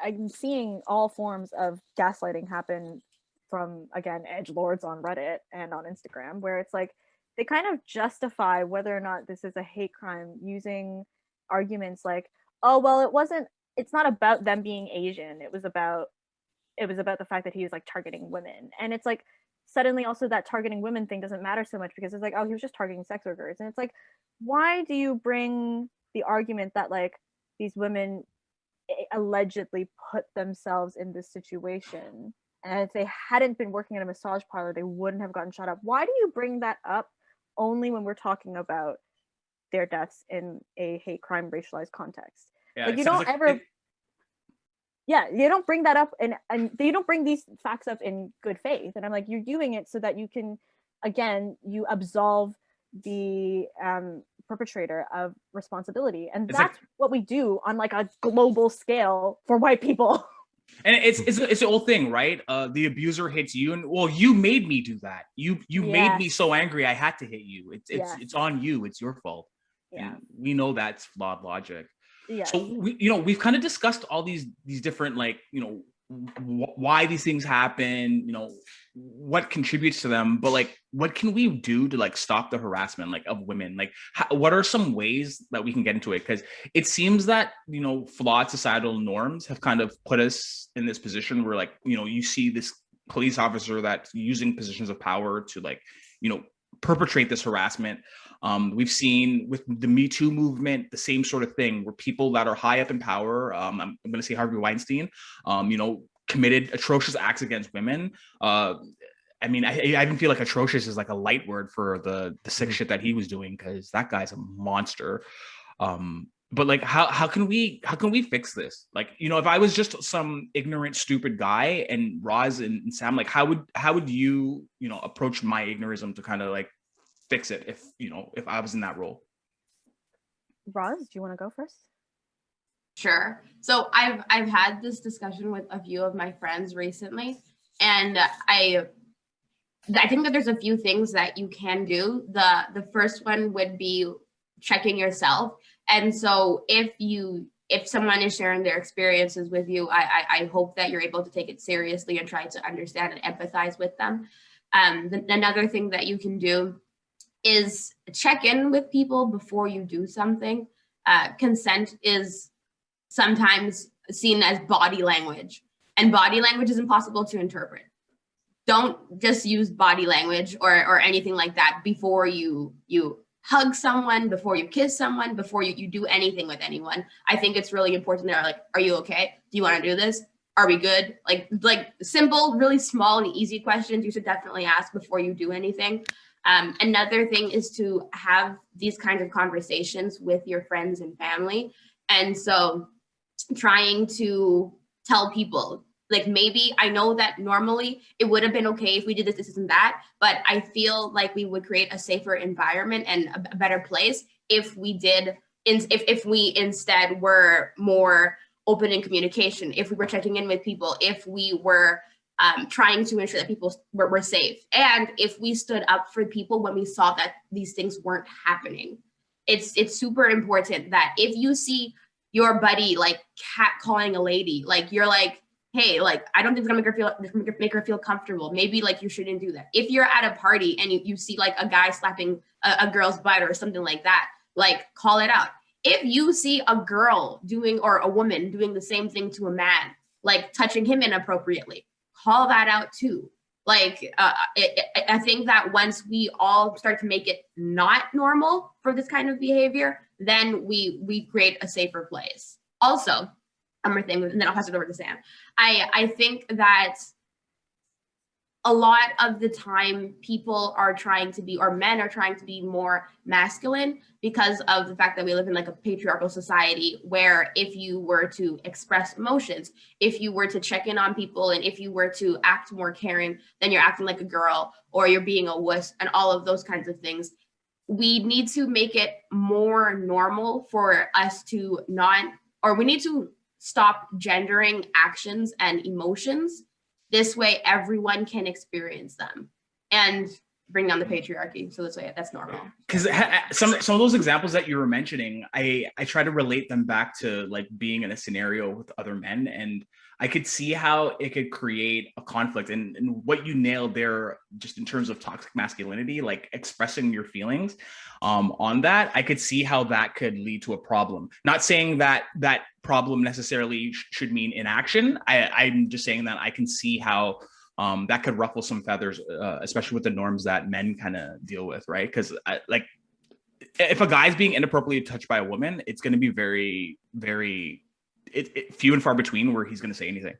I'm seeing all forms of gaslighting happen from, again, edgelords on Reddit and on Instagram, where it's like they kind of justify whether or not this is a hate crime using arguments like, oh well, it's not about them being Asian. It was about the fact that he was like targeting women. And it's like suddenly also that targeting women thing doesn't matter so much, because it's like, oh, he was just targeting sex workers. And it's like, why do you bring the argument that like these women allegedly put themselves in this situation, and if they hadn't been working at a massage parlor, they wouldn't have gotten shot up? Why do you bring that up only when we're talking about their deaths in a hate crime racialized context? yeah, like you don't ever you don't bring that up, and you don't bring these facts up in good faith. And I'm like, you're doing it so that you can, again, you absolve the perpetrator of responsibility. And that's like, what we do on like a global scale for white people. And it's the old thing, right? The abuser hits you, and well, you made me do that. You made me so angry I had to hit you. It's on you. It's your fault. Yeah, and we know that's flawed logic. Yeah. So we've kind of discussed all these different, like, why these things happen, what contributes to them, but like, what can we do to like stop the harassment like of women? Like, what are some ways that we can get into it? Because it seems that flawed societal norms have kind of put us in this position where, like, you see this police officer that's using positions of power to like perpetrate this harassment. We've seen with the Me Too movement the same sort of thing, where people that are high up in power, I'm going to say Harvey Weinstein, committed atrocious acts against women. I mean, I even feel like atrocious is like a light word for the sick shit that he was doing, because that guy's a monster. But like, how can we fix this? Like, if I was just some ignorant, stupid guy, and Roz and Sam, like, how would you approach my ignorism to kind of like fix it if I was in that role? Roz, do you want to go first? Sure. So I've had this discussion with a few of my friends recently, and I think that there's a few things that you can do. The first one would be checking yourself. And so if someone is sharing their experiences with you, I hope that you're able to take it seriously and try to understand and empathize with them. Another thing that you can do is check in with people before you do something. Consent is sometimes seen as body language, and body language is impossible to interpret. Don't just use body language or anything like that before you hug someone, before you kiss someone, before you do anything with anyone. I think it's really important that, like, are you okay? Do you want to do this? Are we good? Like simple, really small and easy questions you should definitely ask before you do anything. Another thing is to have these kinds of conversations with your friends and family. And so trying to tell people, like, maybe I know that normally it would have been okay if we did this and that, but I feel like we would create a safer environment and a better place if we instead were more open in communication, if we were checking in with people, if we were trying to ensure that people were safe, and if we stood up for people when we saw that these things weren't happening. It's super important that if you see your buddy like catcalling a lady, like, you're like, hey, like, I don't think it's gonna make her feel comfortable. Maybe like you shouldn't do that. If you're at a party and you see like a guy slapping a girl's butt or something like that, like call it out. If you see a girl doing, or a woman doing the same thing to a man, like touching him inappropriately, call that out too. Like, I think that once we all start to make it not normal for this kind of behavior, then we create a safer place. Also, one more thing, and then I'll pass it over to Sam. I think that a lot of the time people are trying to be, or men are trying to be more masculine because of the fact that we live in like a patriarchal society where if you were to express emotions, if you were to check in on people, and if you were to act more caring, then you're acting like a girl or you're being a wuss and all of those kinds of things. We need to make it more normal for us to not, or we need to stop gendering actions and emotions. This way, everyone can experience them and bring down the patriarchy. So this way, that's normal. Because some of those examples that you were mentioning, I try to relate them back to like being in a scenario with other men, and I could see how it could create a conflict. And what you nailed there, just in terms of toxic masculinity, like expressing your feelings on that, I could see how that could lead to a problem. Not saying that that problem necessarily should mean inaction. I'm just saying that I can see how that could ruffle some feathers, especially with the norms that men kind of deal with, right? Because like, if a guy's being inappropriately touched by a woman, it's going to be very, very few and far between where he's going to say anything.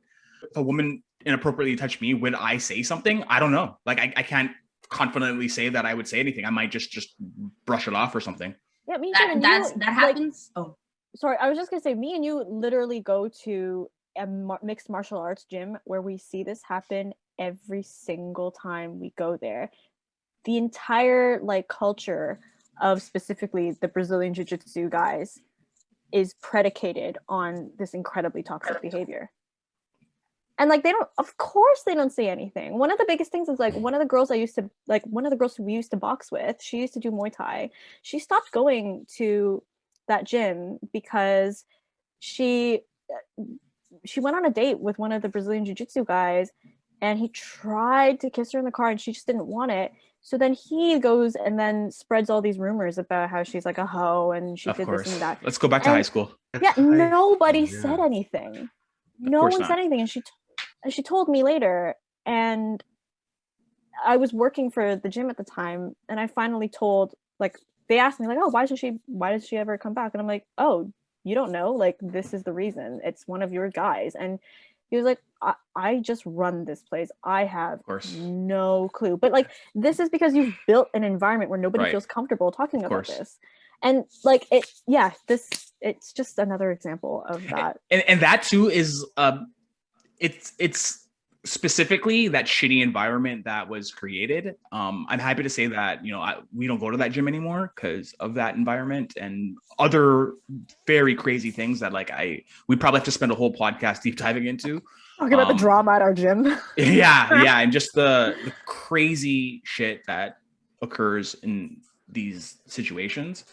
If a woman inappropriately touched me, would I say something? I don't know. Like, I can't confidently say that I would say anything. I might just brush it off or something. Yeah, me too. That happens. Like, sorry, I was just gonna say, me and you literally go to a mixed martial arts gym where we see this happen every single time we go there. The entire like culture of specifically the Brazilian jiu-jitsu guys is predicated on this incredibly toxic behavior. And like, of course they don't say anything. One of the biggest things is like, one of the girls who we used to box with, she used to do Muay Thai. She stopped going to that gym because she went on a date with one of the Brazilian jiu-jitsu guys, and he tried to kiss her in the car and she just didn't want it. So then he goes and then spreads all these rumors about how she's like a hoe and she did this and that. Let's go back to high school. Yeah, nobody said anything. No one said anything. And she told me later, and I was working for the gym at the time, and I finally told, like, they asked me like, oh, why does she ever come back? And I'm like, oh, you don't know? Like, this is the reason. It's one of your guys. And he was like, I just run this place. I have no clue. But like, this is because you've built an environment where nobody feels comfortable talking about this. And like, it's just another example of that. And that too is, it's specifically that shitty environment that was created. I'm happy to say that, we don't go to that gym anymore because of that environment and other very crazy things that we probably have to spend a whole podcast deep diving into. Talking about the drama at our gym. Yeah. And just the crazy shit that occurs in these situations.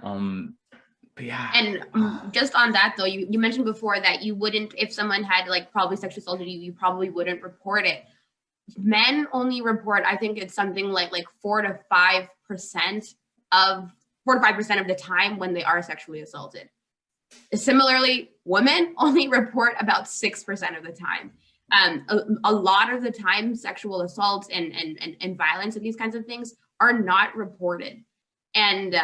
But yeah. And just on that though, you mentioned before that you wouldn't, if someone had probably sexually assaulted you, you probably wouldn't report it. Men only report, I think it's something like 4 to 5% of the time when they are sexually assaulted. Similarly, women only report about 6% of the time. A lot of the time, sexual assaults and violence and these kinds of things are not reported. And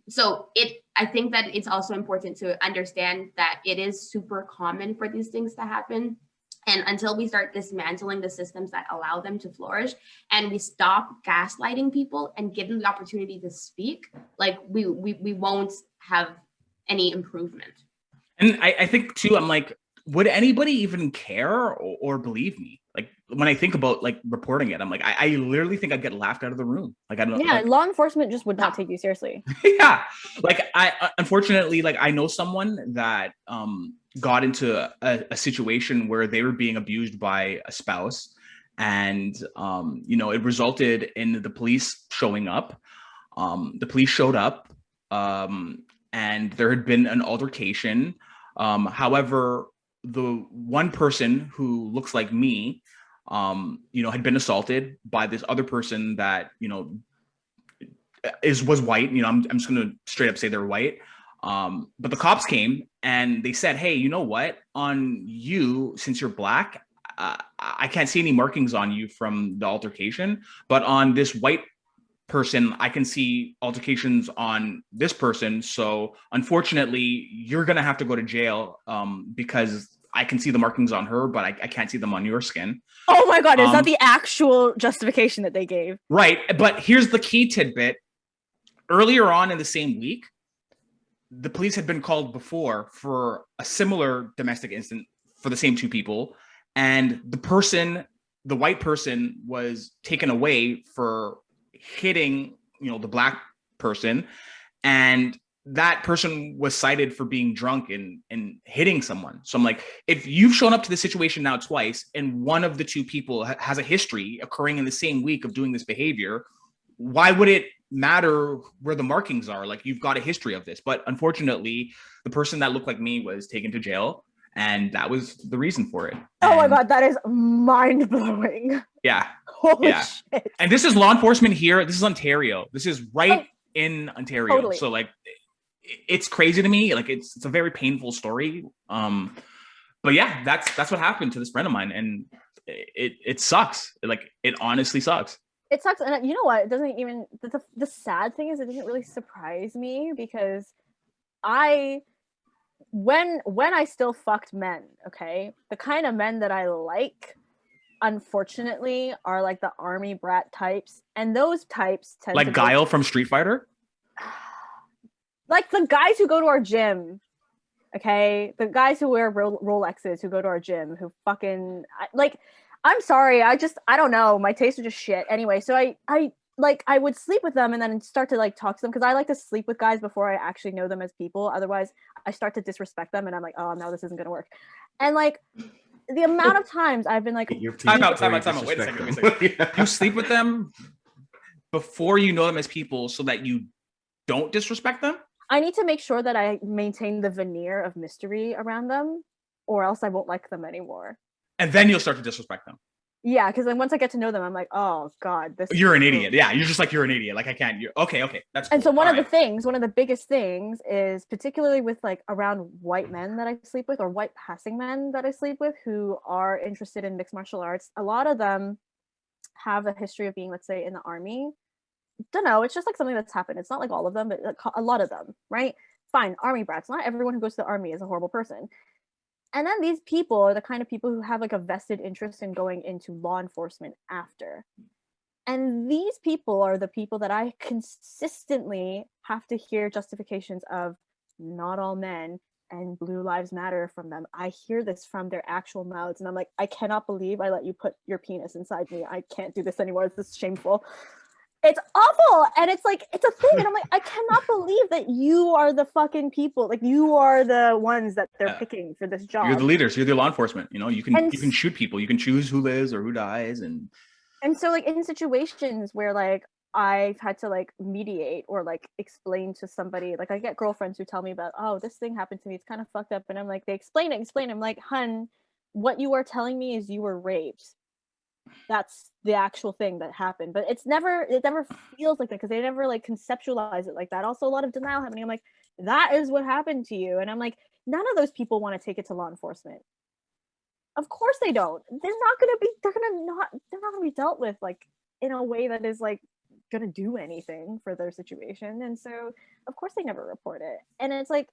so I think that it's also important to understand that it is super common for these things to happen. And until we start dismantling the systems that allow them to flourish, and we stop gaslighting people and give them the opportunity to speak, we won't have any improvement. And I think too, I'm like, would anybody even care or believe me? Like, when I think about reporting it, I'm like, I literally think I'd get laughed out of the room. Like, I don't know. Yeah, law enforcement just would not take you seriously. Yeah. I unfortunately, I know someone that got into a situation where they were being abused by a spouse, and it resulted in the police showing up. The police showed up, and there had been an altercation. However, the one person who looks like me, had been assaulted by this other person that, was white. I'm just going to straight up say they're white. But the cops came and they said, hey, you know what? On you, since you're black, I can't see any markings on you from the altercation, but on this white person, I can see altercations on this person. So unfortunately, you're going to have to go to jail because I can see the markings on her, but I can't see them on your skin. Oh my God, is that the actual justification that they gave? Right. But here's the key tidbit. Earlier on in the same week, the police had been called before for a similar domestic incident for the same two people. And the white person was taken away for hitting, the black person. And that person was cited for being drunk and hitting someone. So I'm like, if you've shown up to the situation now twice and one of the two people has a history occurring in the same week of doing this behavior, why would it matter where the markings are? Like, you've got a history of this. But unfortunately, the person that looked like me was taken to jail, and that was the reason for it. Oh my God, that is mind-blowing. Yeah. Holy shit. And this is law enforcement here. This is Ontario. This is right in Ontario. Totally. So like, it's crazy to me. Like, it's a very painful story. But yeah, that's what happened to this friend of mine, and it sucks. Like, it honestly sucks. It sucks. And you know what? It doesn't even, the sad thing is, it doesn't really surprise me because when I still fucked men, okay, the kind of men that I like, unfortunately, are like the army brat types. And those types tend like to Guile from Street Fighter? Like the guys who go to our gym, okay? The guys who wear Rolexes, who go to our gym, who fucking, I'm sorry, I don't know. My tastes are just shit. Anyway, so I would sleep with them and then start to like talk to them because I like to sleep with guys before I actually know them as people. Otherwise, I start to disrespect them and I'm like, oh no, this isn't gonna work. And like the amount of times I've been like, time out. Wait a second. You sleep with them before you know them as people so that you don't disrespect them? I need to make sure that I maintain the veneer of mystery around them, or else I won't like them anymore. And then you'll start to disrespect them. Yeah, because then once I get to know them, I'm like, oh God, you're an idiot. Yeah, you're just like, you're an idiot. Like, I can't. Okay, that's cool. And so one of the biggest things is, particularly with like around white men that I sleep with, or white passing men that I sleep with who are interested in mixed martial arts, a lot of them have a history of being, let's say, in the army. Don't know, it's just like something that's happened. It's not like all of them, but like a lot of them, right? Fine, army brats. Not everyone who goes to the army is a horrible person. And then these people are the kind of people who have like a vested interest in going into law enforcement after. And these people are the people that I consistently have to hear justifications of not all men and Blue Lives Matter from them. I hear this from their actual mouths and I'm like, I cannot believe I let you put your penis inside me. I can't do this anymore. This is shameful. It's awful. And it's like, it's a thing. And I'm like, I cannot believe that you are the fucking people. Like, you are the ones that they're picking for this job. You're the leaders. You're the law enforcement. You can shoot people. You can choose who lives or who dies. And so like in situations where like I've had to like mediate or like explain to somebody, like I get girlfriends who tell me about, oh, this thing happened to me. It's kind of fucked up. And I'm like, they explain it. I'm like, hun, what you are telling me is you were raped. That's the actual thing that happened, but it never feels like that because they never like conceptualize it like that. Also, a lot of denial happening. I'm like, that is what happened to you, and I'm like, none of those people want to take it to law enforcement. Of course they don't. They're not gonna be dealt with like in a way that is like gonna do anything for their situation, and so of course they never report it. And it's like,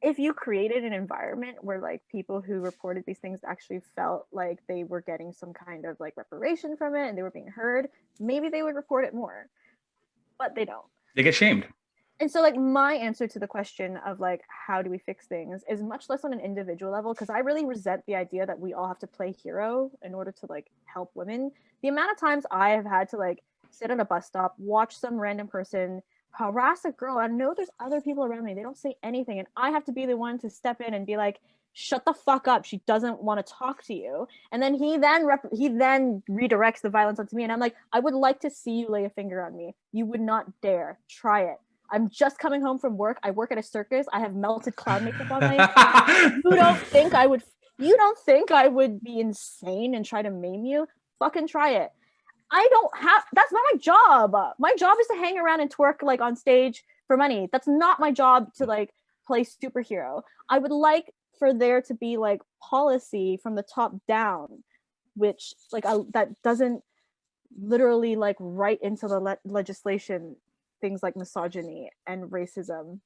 if you created an environment where like people who reported these things actually felt like they were getting some kind of like reparation from it and they were being heard, maybe they would report it more, but they don't. They get shamed. And so like my answer to the question of like, how do we fix things is much less on an individual level, because I really resent the idea that we all have to play hero in order to like help women. The amount of times I have had to like sit at a bus stop, watch some random person harass a girl. I know there's other people around me. They don't say anything. And I have to be the one to step in and be like, shut the fuck up. She doesn't want to talk to you. And then he then redirects the violence onto me. And I'm like, I would like to see you lay a finger on me. You would not dare. Try it. I'm just coming home from work. I work at a circus. I have melted clown makeup on my face. You don't think I would be insane and try to maim you? Fucking try it. That's not my job. My job is to hang around and twerk like on stage for money. That's not my job to like play superhero. I would like for there to be like policy from the top down, which like that doesn't literally like write into the legislation things like misogyny and racism.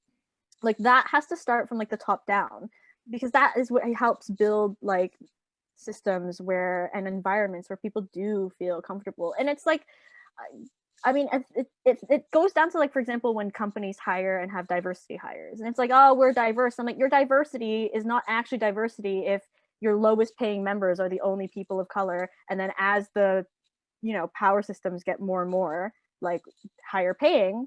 Like that has to start from like the top down, because that is what helps build like systems and environments where people do feel comfortable. And it's like, I mean, it goes down to like, for example, when companies hire and have diversity hires, and it's like, oh, we're diverse. I'm like, your diversity is not actually diversity if your lowest paying members are the only people of color, and then as the power systems get more and more like higher paying,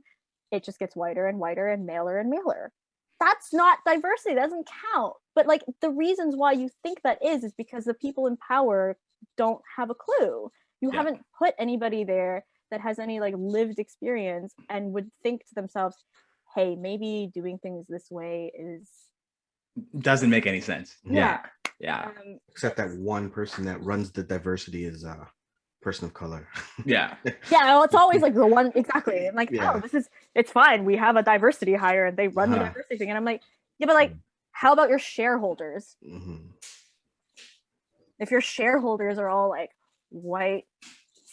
it just gets whiter and whiter and maler and maler. That's not diversity. That doesn't count. But like the reasons why you think that is because the people in power don't have a clue. You haven't put anybody there that has any like lived experience and would think to themselves, hey, maybe doing things this way doesn't make any sense. Yeah. Except that one person that runs the diversity is person of color. Yeah. Well, it's always like the one, exactly. And like, oh, it's fine. We have a diversity hire and they run the diversity thing. And I'm like, yeah, but like, how about your shareholders? Mm-hmm. If your shareholders are all like white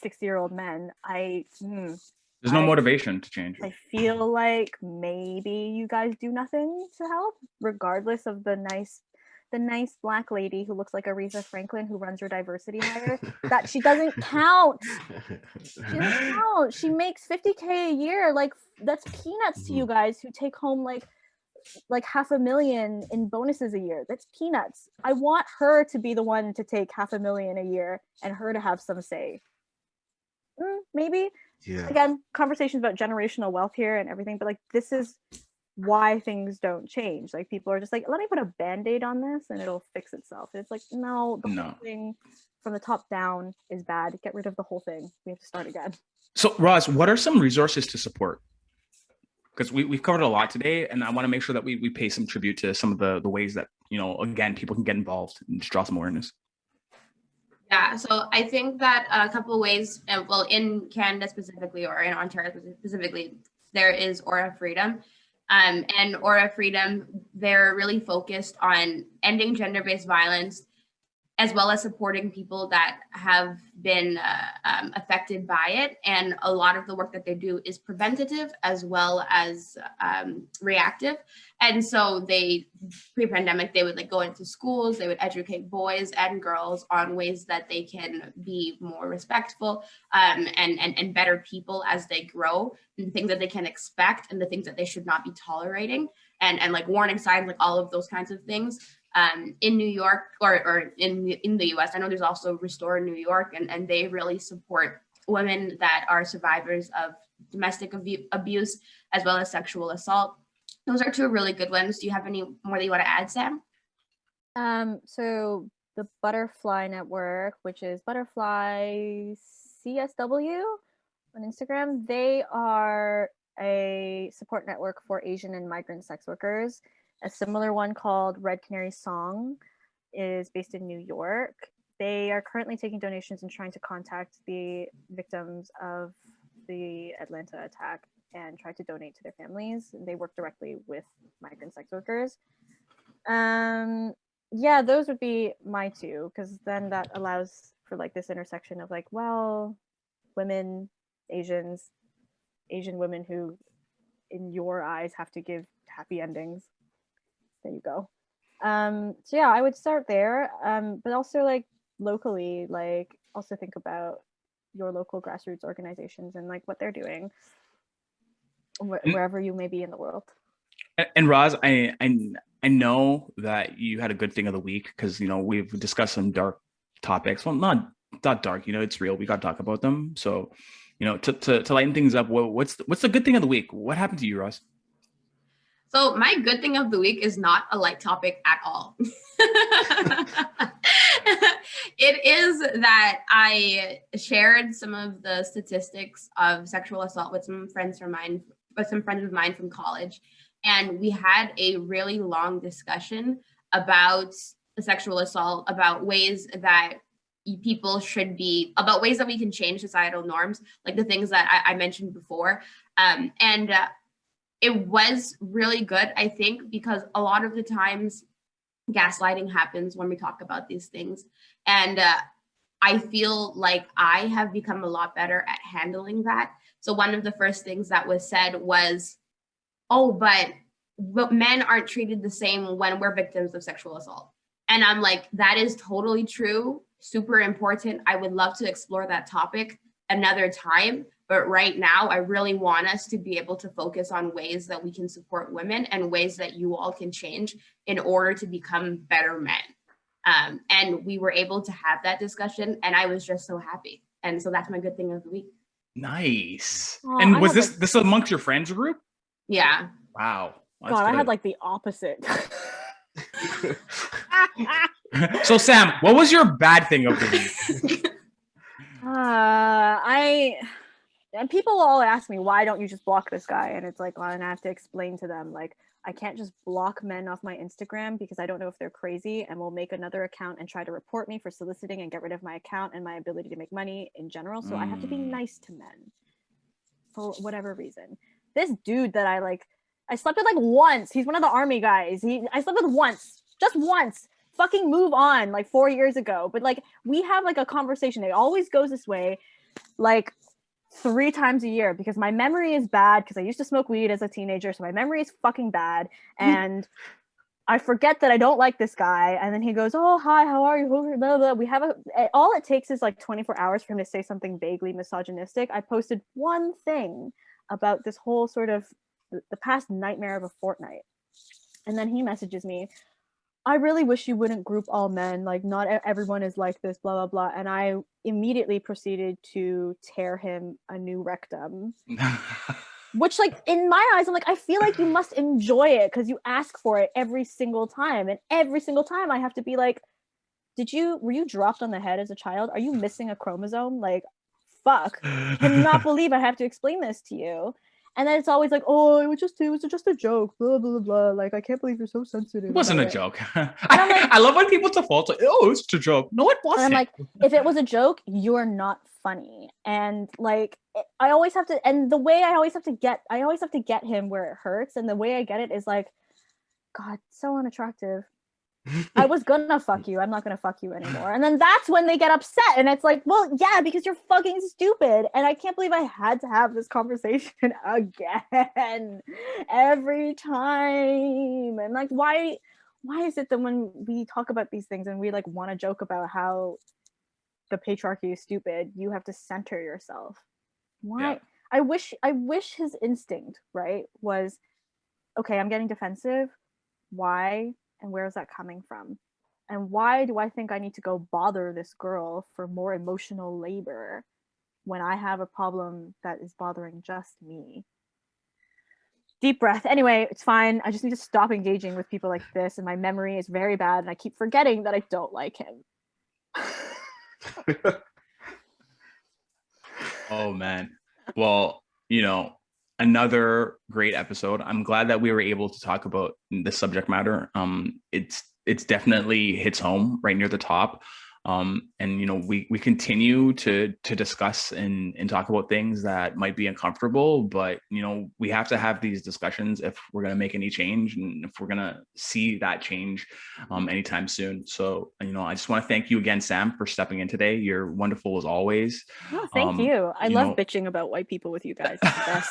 60-year-old men, there's no motivation to change. I feel like maybe you guys do nothing to help, regardless of the nice Black lady who looks like Aretha Franklin who runs your diversity hire. That she doesn't count. She doesn't count. She makes $50K a year. Like that's peanuts to you guys who take home like $500,000 in bonuses a year. That's peanuts. I want her to be the one to take $500,000 a year and her to have some say. Maybe. Yeah. Again, conversations about generational wealth here and everything, but like this is why things don't change. Like people are just like, let me put a band-aid on this and it'll fix itself. And it's like, no, the whole thing from the top down is bad. Get rid of the whole thing. We have to start again. So Roz, what are some resources to support? Because we've covered a lot today, and I want to make sure that we pay some tribute to some of the ways that, again, people can get involved and just draw some awareness. Yeah, so I think that a couple of ways, well, in Canada specifically, or in Ontario specifically, there is Aura Freedom. And Aura Freedom, they're really focused on ending gender-based violence, as well as supporting people that have been affected by it. And a lot of the work that they do is preventative as well as reactive. And so pre-pandemic, they would like go into schools, they would educate boys and girls on ways that they can be more respectful and better people as they grow, and the things that they can expect and the things that they should not be tolerating, and like warning signs, like all of those kinds of things. In New York or in the US, I know there's also Restore New York, and they really support women that are survivors of domestic abuse as well as sexual assault. Those are two really good ones. Do you have any more that you want to add, Sam? So the Butterfly Network, which is Butterfly CSW on Instagram, they are a support network for Asian and migrant sex workers. A similar one called Red Canary Song is based in New York. They are currently taking donations and trying to contact the victims of the Atlanta attack and try to donate to their families. They work directly with migrant sex workers. Yeah, those would be my two, because then that allows for like this intersection of like, well, women, Asian women who in your eyes have to give happy endings. There you go. So yeah, I would start there. But also like locally, like also think about your local grassroots organizations and like what they're doing wherever you may be in the world. And Roz, I know that you had a good thing of the week, because we've discussed some dark topics. Well, not dark, it's real. We got to talk about them. So, to lighten things up, what's the good thing of the week? What happened to you, Roz? So my good thing of the week is not a light topic at all. It is that I shared some of the statistics of sexual assault with some friends of mine some friends of mine from college, and we had a really long discussion about sexual assault, about ways that people should be, about ways that we can change societal norms, like the things that I mentioned before. It was really good, I think, because a lot of the times gaslighting happens when we talk about these things. And I feel like I have become a lot better at handling that. So one of the first things that was said was, oh, but men aren't treated the same when we're victims of sexual assault. And I'm like, that is totally true, super important. I would love to explore that topic another time. But right now, I really want us to be able to focus on ways that we can support women and ways that you all can change in order to become better men. And we were able to have that discussion, and I was just so happy. And so that's my good thing of the week. Nice. And was this amongst your friends group? Yeah. Wow. God, I had like the opposite. So Sam, what was your bad thing of the week? And people all ask me, why don't you just block this guy? And it's like, well, and I have to explain to them, like, I can't just block men off my Instagram because I don't know if they're crazy and will make another account and try to report me for soliciting and get rid of my account and my ability to make money in general. So I have to be nice to men for whatever reason. This dude that I slept with like once. He's one of the army guys. I slept with once, just once. Fucking move on, like 4 years ago. But like we have like a conversation. It always goes this way, like 3 times a year, because my memory is bad because I used to smoke weed as a teenager, so my memory is fucking bad, and I forget that I don't like this guy, and then he goes, oh, hi, how are you? Blah, blah. We have all it takes is like 24 hours for him to say something vaguely misogynistic. I posted one thing about this whole sort of the past nightmare of a fortnight, and then he messages me, I really wish you wouldn't group all men, like not everyone is like this, blah blah blah. And I immediately proceeded to tear him a new rectum. Which, like, in my eyes, I'm like, I feel like you must enjoy it because you ask for it every single time, and every single time I have to be like, were you dropped on the head as a child? Are you missing a chromosome? Like, fuck, I cannot believe I have to explain this to you. And then it's always like, oh, it was just a joke, blah, blah, blah. Like, I can't believe you're so sensitive. It wasn't a joke. I love when people default to, oh, it's a joke. No, it wasn't. And I'm like, if it was a joke, you're not funny. And like, I always have to, and the way I always have to get him where it hurts. And the way I get it is like, God, so unattractive. I was gonna fuck you. I'm not gonna fuck you anymore. And then that's when they get upset. And it's like, well, yeah, because you're fucking stupid. And I can't believe I had to have this conversation again every time. And like, why is it that when we talk about these things and we like want to joke about how the patriarchy is stupid, you have to center yourself? Why? Yeah. I wish his instinct, right, was, okay, I'm getting defensive. Why? And where is that coming from? And why do I think I need to go bother this girl for more emotional labor when I have a problem that is bothering just me? Deep breath. Anyway, it's fine. I just need to stop engaging with people like this, and my memory is very bad, and I keep forgetting that I don't like him. Oh, man. Well, another great episode. I'm glad that we were able to talk about the subject matter. It's definitely hits home right near the top. And we continue to discuss and talk about things that might be uncomfortable, but we have to have these discussions if we're going to make any change and if we're going to see that change anytime soon. So I just want to thank you again, Sam, for stepping in today. You're wonderful as always. Oh, thank you. I love bitching about white people with you guys. Roz,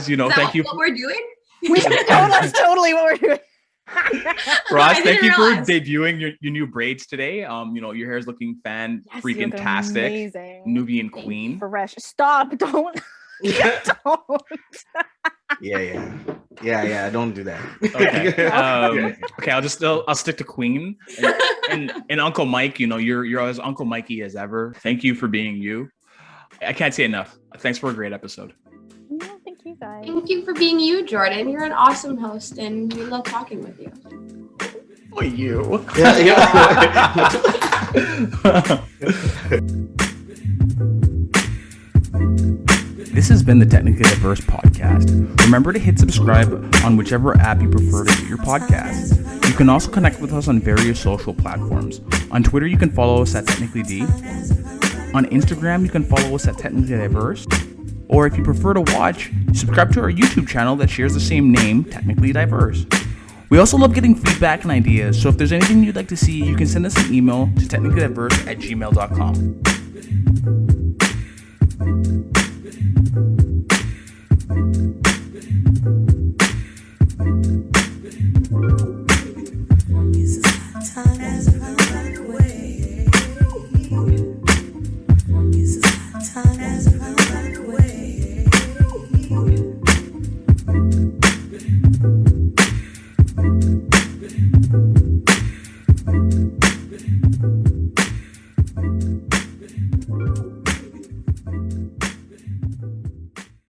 thank you. What we're doing? That's totally what we're doing. Roz, thank you for debuting your new braids today. Your hair is looking freaking-tastic. Amazing. Nubian queen. Fresh. Stop! Don't. Don't. Yeah. Don't do that. Okay. Okay. I'll stick to queen. And Uncle Mike, you're as Uncle Mikey as ever. Thank you for being you. I can't say enough. Thanks for a great episode. Thank you, guys. Thank you for being you, Jordan. You're an awesome host, and we love talking with you. Oh, you. Yeah. This has been the Technically Diverse podcast. Remember to hit subscribe on whichever app you prefer to get your podcasts. You can also connect with us on various social platforms. On Twitter, you can follow us at TechnicallyD. On Instagram, you can follow us at Technically Diverse. Or if you prefer to watch, subscribe to our YouTube channel that shares the same name, Technically Diverse. We also love getting feedback and ideas, so if there's anything you'd like to see, you can send us an email to technicallydiverse@gmail.com.